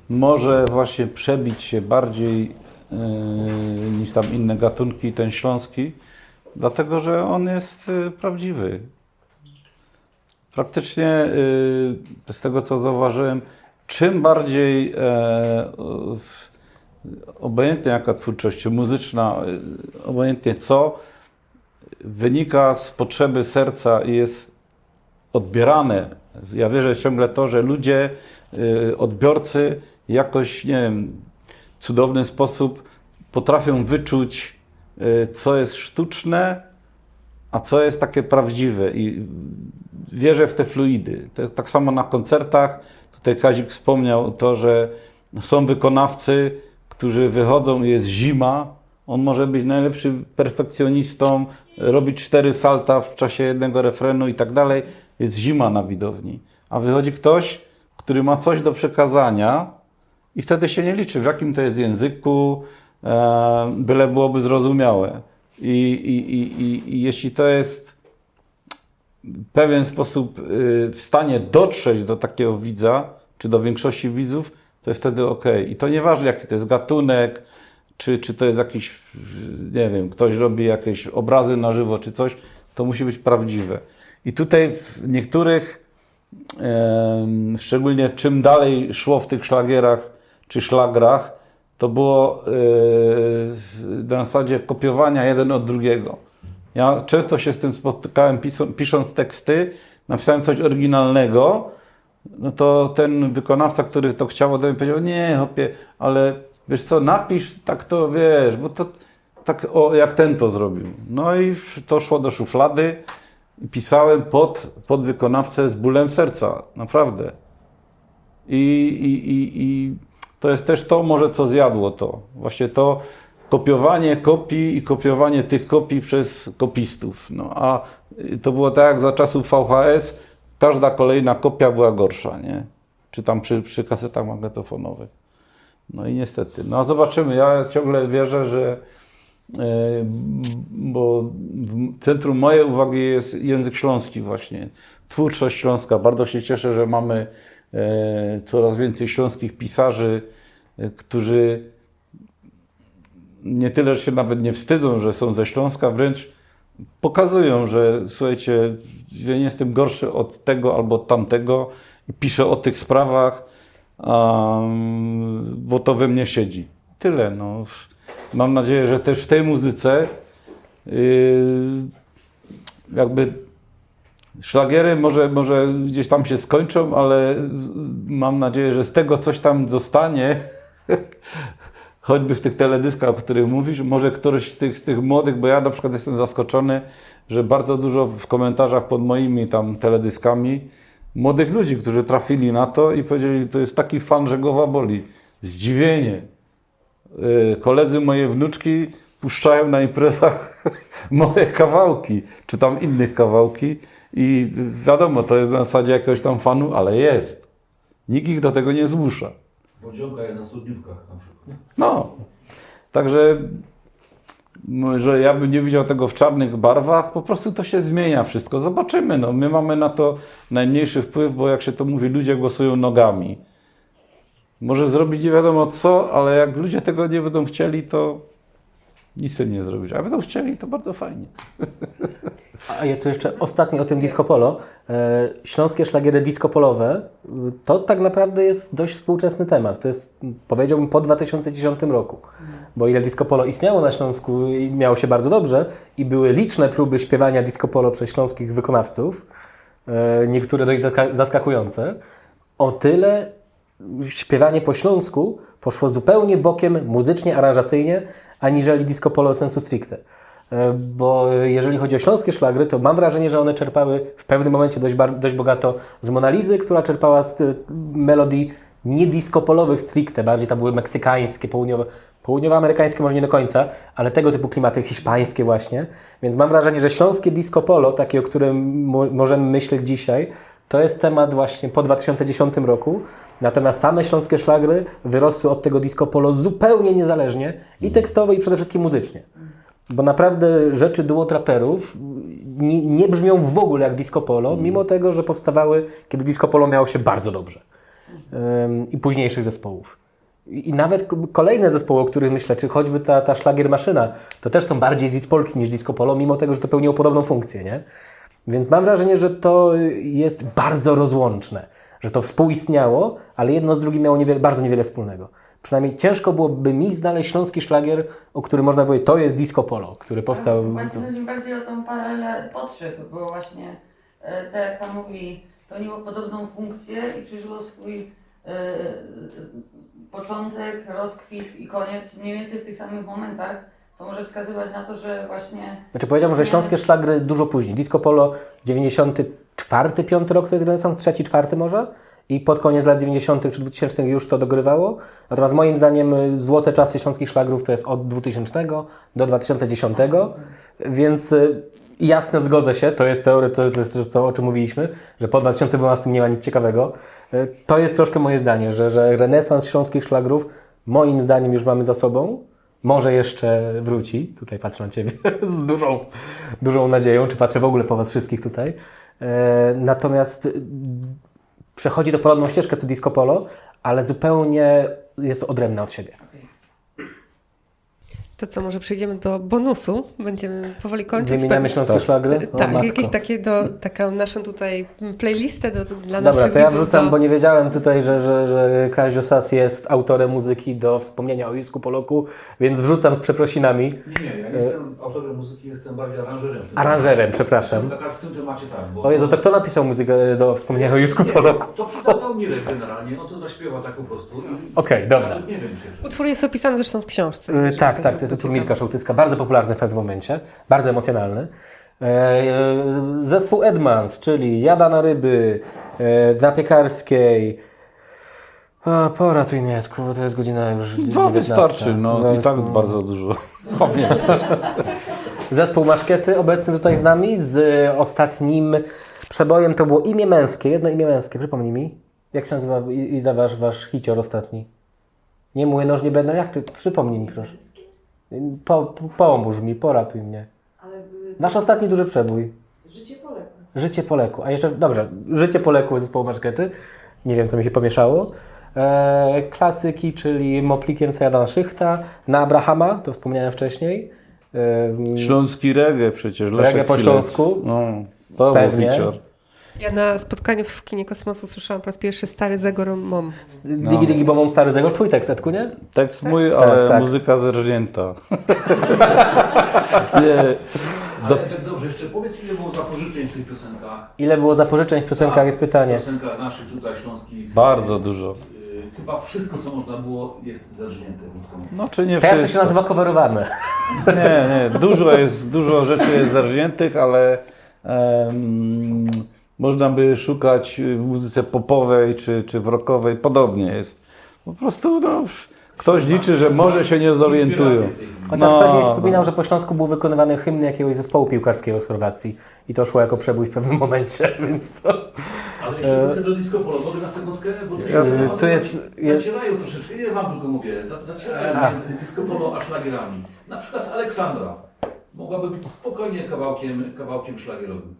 może właśnie przebić się bardziej niż tam inne gatunki, ten śląski, dlatego że on jest prawdziwy. Praktycznie z tego co zauważyłem, czym bardziej obojętnie jaka twórczość muzyczna, obojętnie co, wynika z potrzeby serca i jest odbierane. Ja wierzę ciągle to, że ludzie, odbiorcy jakoś, nie wiem, w cudowny sposób potrafią wyczuć, co jest sztuczne, a co jest takie prawdziwe. I wierzę w te fluidy. Tak samo na koncertach. Tutaj Kazik wspomniał to, że są wykonawcy, którzy wychodzą i jest zima. On może być najlepszym perfekcjonistą, robić 4 salta w czasie jednego refrenu i tak dalej. Jest zima na widowni. A wychodzi ktoś, który ma coś do przekazania i wtedy się nie liczy, w jakim to jest języku, byle byłoby zrozumiałe. I jeśli to jest w pewien sposób w stanie dotrzeć do takiego widza, czy do większości widzów, to jest wtedy okej. I to nieważne, jaki to jest gatunek, czy to jest jakiś, nie wiem, ktoś robi jakieś obrazy na żywo, czy coś, to musi być prawdziwe. I tutaj w niektórych, szczególnie czym dalej szło w tych szlagierach, czy szlagrach, to było na zasadzie kopiowania jeden od drugiego. Ja często się z tym spotykałem, pisząc teksty, napisałem coś oryginalnego, no to ten wykonawca, który to chciał ode mnie, powiedział, nie, chłopie, ale wiesz co, napisz tak to, wiesz, bo to tak jak ten to zrobił. No i to szło do szuflady i pisałem pod wykonawcę z bólem serca, naprawdę. I to jest też to może, co zjadło to. Właśnie to kopiowanie kopii i kopiowanie tych kopii przez kopistów. No, a to było tak jak za czasów VHS, każda kolejna kopia była gorsza, nie? Czy tam przy kasetach magnetofonowych. No i niestety. No a zobaczymy. Ja ciągle wierzę, że bo w centrum mojej uwagi jest język śląski właśnie, twórczość śląska. Bardzo się cieszę, że mamy coraz więcej śląskich pisarzy, którzy nie tyle, że się nawet nie wstydzą, że są ze Śląska, wręcz pokazują, że słuchajcie, ja nie jestem gorszy od tego albo od tamtego i piszę o tych sprawach, bo to we mnie siedzi. Tyle. No. Mam nadzieję, że też w tej muzyce jakby szlagiery może gdzieś tam się skończą, ale mam nadzieję, że z tego coś tam zostanie, choćby w tych teledyskach, o których mówisz, może któryś z tych młodych, bo ja na przykład jestem zaskoczony, że bardzo dużo w komentarzach pod moimi tam teledyskami młodych ludzi, którzy trafili na to i powiedzieli, to jest taki fan, że głowa boli. Zdziwienie. Koledzy moje wnuczki puszczają na imprezach moje kawałki, czy tam innych kawałki i wiadomo, to jest na zasadzie jakiegoś tam fanu, ale jest. Nikt ich do tego nie zmusza. Bodzionka jest na studniówkach na przykład. No, także że ja bym nie widział tego w czarnych barwach, po prostu to się zmienia wszystko. Zobaczymy, no. My mamy na to najmniejszy wpływ, bo jak się to mówi, ludzie głosują nogami. Może zrobić nie wiadomo co, ale jak ludzie tego nie będą chcieli, to nic z tym nie zrobić. A jak będą chcieli, to bardzo fajnie. A ja tu jeszcze ostatni o tym disco polo. Śląskie szlagiery disco polowe to tak naprawdę jest dość współczesny temat. To jest, powiedziałbym, po 2010 roku. Bo ile disco polo istniało na Śląsku i miało się bardzo dobrze i były liczne próby śpiewania disco polo przez śląskich wykonawców, niektóre dość zaskakujące, o tyle śpiewanie po śląsku poszło zupełnie bokiem muzycznie, aranżacyjnie, aniżeli disco polo sensu stricte. Bo jeżeli chodzi o śląskie szlagry, to mam wrażenie, że one czerpały w pewnym momencie dość bogato z Monalizy, która czerpała z melodii nie disco polowych stricte, bardziej tam były meksykańskie, południowoamerykańskie może nie do końca, ale tego typu klimaty hiszpańskie właśnie. Więc mam wrażenie, że śląskie disco polo, takie o którym możemy myśleć dzisiaj, to jest temat właśnie po 2010 roku. Natomiast same śląskie szlagry wyrosły od tego disco polo zupełnie niezależnie i tekstowo i przede wszystkim muzycznie. Bo naprawdę rzeczy duo traperów nie brzmią w ogóle jak disco polo, mimo tego, że powstawały, kiedy disco polo miało się bardzo dobrze. I późniejszych zespołów. I nawet kolejne zespoły, o których myślę, czy choćby ta szlagier maszyna, to też są bardziej z polki niż disco polo, mimo tego, że to pełniło podobną funkcję, nie? Więc mam wrażenie, że to jest bardzo rozłączne, że to współistniało, ale jedno z drugim miało bardzo niewiele wspólnego. Przynajmniej ciężko byłoby mi znaleźć śląski szlagier, o którym można powiedzieć, to jest disco polo, który powstał... Właśnie chodzi mi bardziej o tą paralelę potrzeb, bo właśnie tak jak Pan mówi, pełniło podobną funkcję i przeżyło swój początek, rozkwit i koniec mniej więcej w tych samych momentach, co może wskazywać na to, że właśnie... Znaczy powiedziałbym, że śląskie szlagry dużo później. Disco polo 94, 5 rok to jest renesans, 3, 4 może? I pod koniec lat 90. czy 2000 już to dogrywało. Natomiast moim zdaniem złote czasy śląskich szlagrów to jest od 2000 do 2010. Więc jasne, zgodzę się, to jest to, o czym mówiliśmy, że po 2012 nie ma nic ciekawego. To jest troszkę moje zdanie, że renesans śląskich szlagrów moim zdaniem już mamy za sobą. Może jeszcze wróci. Tutaj patrzę na Ciebie z dużą nadzieją, czy patrzę w ogóle po Was wszystkich tutaj. Natomiast przechodzi do podobną ścieżkę co disco polo, ale zupełnie jest odrębna od siebie. To co, może przejdziemy do bonusu? Będziemy powoli kończyć. Wymieniamy śląskie szlagry? O, Tak, matko. jakieś takie taką naszą tutaj playlistę dla Dobra, naszych to ja widzów wrzucam, bo nie wiedziałem tutaj, że Kazio Sas jest autorem muzyki do wspomnienia o Jusku Poloku, więc wrzucam z przeprosinami. Nie, ja nie jestem autorem muzyki, jestem bardziej aranżerem. Aranżerem, przepraszam. Tak, w tym temacie tak. Bo O Jezu, to kto napisał muzykę do wspomnienia o Jusku Poloku? To przydał Mirek generalnie, on to zaśpiewa tak po prostu. Okej, dobra. Nawet nie wiem czy... Utwór jest opisany zresztą w książce. Tak, to jest utwór Mirka Szołtyska, bardzo popularny w pewnym momencie, bardzo emocjonalny. Zespół Edmans, czyli Jada na ryby, na Piekarskiej. Poratuj mnie, to jest godzina już 19. Wystarczy, no i tak bardzo dużo pamiętam. Zespół Maszkiety obecny tutaj z nami, z ostatnim przebojem to było imię męskie, jedno imię męskie, przypomnij mi. Jak się nazywa wasz hicior ostatni? Nie Młynoż, nie będą, jak ty? Przypomnij mi proszę. Pomóż mi, poratuj mnie. Nasz ostatni duży przebój. Życie po leku. A jeszcze, dobrze, Życie po leku zespołu Maszkety. Nie wiem, co mi się pomieszało. Klasyki, czyli Moplikiem Sajadana Szychta, Na Abrahama, to wspomniałem wcześniej. Śląski reggae przecież, Leszek Reggae po Chwilec. śląsku. No, to Pewnie. był Wicior. Ja na spotkaniu w Kinie Kosmosu słyszałam po raz pierwszy Stary Zegor Mom. Digi Digi Bomom Stary Zegor, twój tekst, Edku, nie? Tekst mój, ale tak. muzyka zerżnięta. Nie, Ale tak dobrze, jeszcze powiedz, ile było zapożyczeń w tych piosenkach? Ile było zapożyczeń w piosenkach, jest W pytanie. piosenkach naszych tutaj śląskich. bardzo dużo. Chyba wszystko, co można było, jest zerżnięte. No czy nie To jak to się wszystko. nazywa coverowane? Nie, dużo rzeczy jest zerżniętych, ale można by szukać w muzyce popowej czy w rockowej, podobnie jest. Po prostu ktoś liczy, że może się nie zorientują. Chociaż No, ktoś mi wspominał, że po Śląsku był wykonywany hymn jakiegoś zespołu piłkarskiego z Chorwacji i to szło jako przebój w pewnym momencie, więc to... Ale jeszcze wrócę do disco polo. Mogę na sekundkę? Bo tu się Jasne. Tu jest- zacierają troszeczkę. Nie wam tylko mówię. Zacierają między disco polo a szlagierami. Na przykład Aleksandra mogłaby być spokojnie kawałkiem szlagierowym.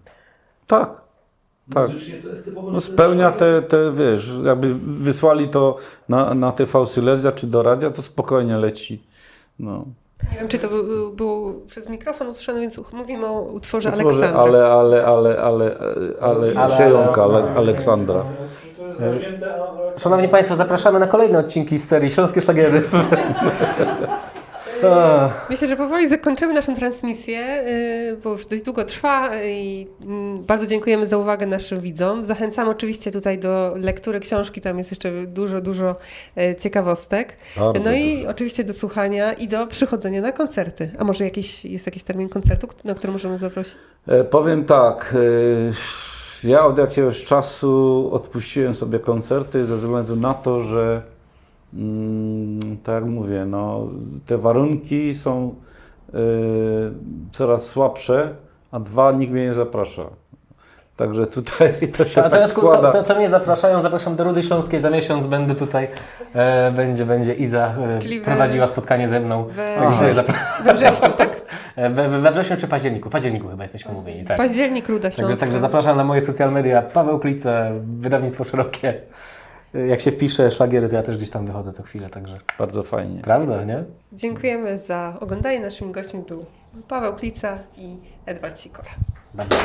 Tak. Tak. Muzycznie to jest typowo... No że to spełnia jest szlagier. te, wiesz, jakby wysłali to na TV Silesia czy do radia, to spokojnie leci. No. Nie wiem, czy to był przez mikrofon usłyszane, więc mówimy o utworze Utworze, Aleksandra. ale siejonka Aleksandra. Szanowni Państwo, zapraszamy na kolejne odcinki z serii Śląskie Szlagiery. Myślę, że powoli zakończymy naszą transmisję, bo już dość długo trwa i bardzo dziękujemy za uwagę naszym widzom. Zachęcam oczywiście tutaj do lektury książki, tam jest jeszcze dużo ciekawostek. Bardzo No i dużo. oczywiście do słuchania i do przychodzenia na koncerty. A może jest jakiś termin koncertu, na który możemy zaprosić? Powiem tak, ja od jakiegoś czasu odpuściłem sobie koncerty ze względu na to, że tak jak mówię, no, te warunki są coraz słabsze, a nikt mnie nie zaprasza. Także tutaj to się A tak teraz składa. to mnie zapraszam do Rudy Śląskiej, za miesiąc będę tutaj, będzie Iza Czyli prowadziła spotkanie ze mną. We wrześniu, tak? We wrześniu czy październiku? W październiku chyba jesteśmy mówieni, tak. Październik, Ruda Śląska. Także zapraszam na moje social media, Paweł Klica, wydawnictwo szerokie. Jak się wpisze szlagiery, to ja też gdzieś tam wychodzę co chwilę, także Bardzo fajnie. prawda, nie? Dziękujemy za oglądanie. Naszymi gośćmi był Paweł Klica i Edward Sikora. Bardzo.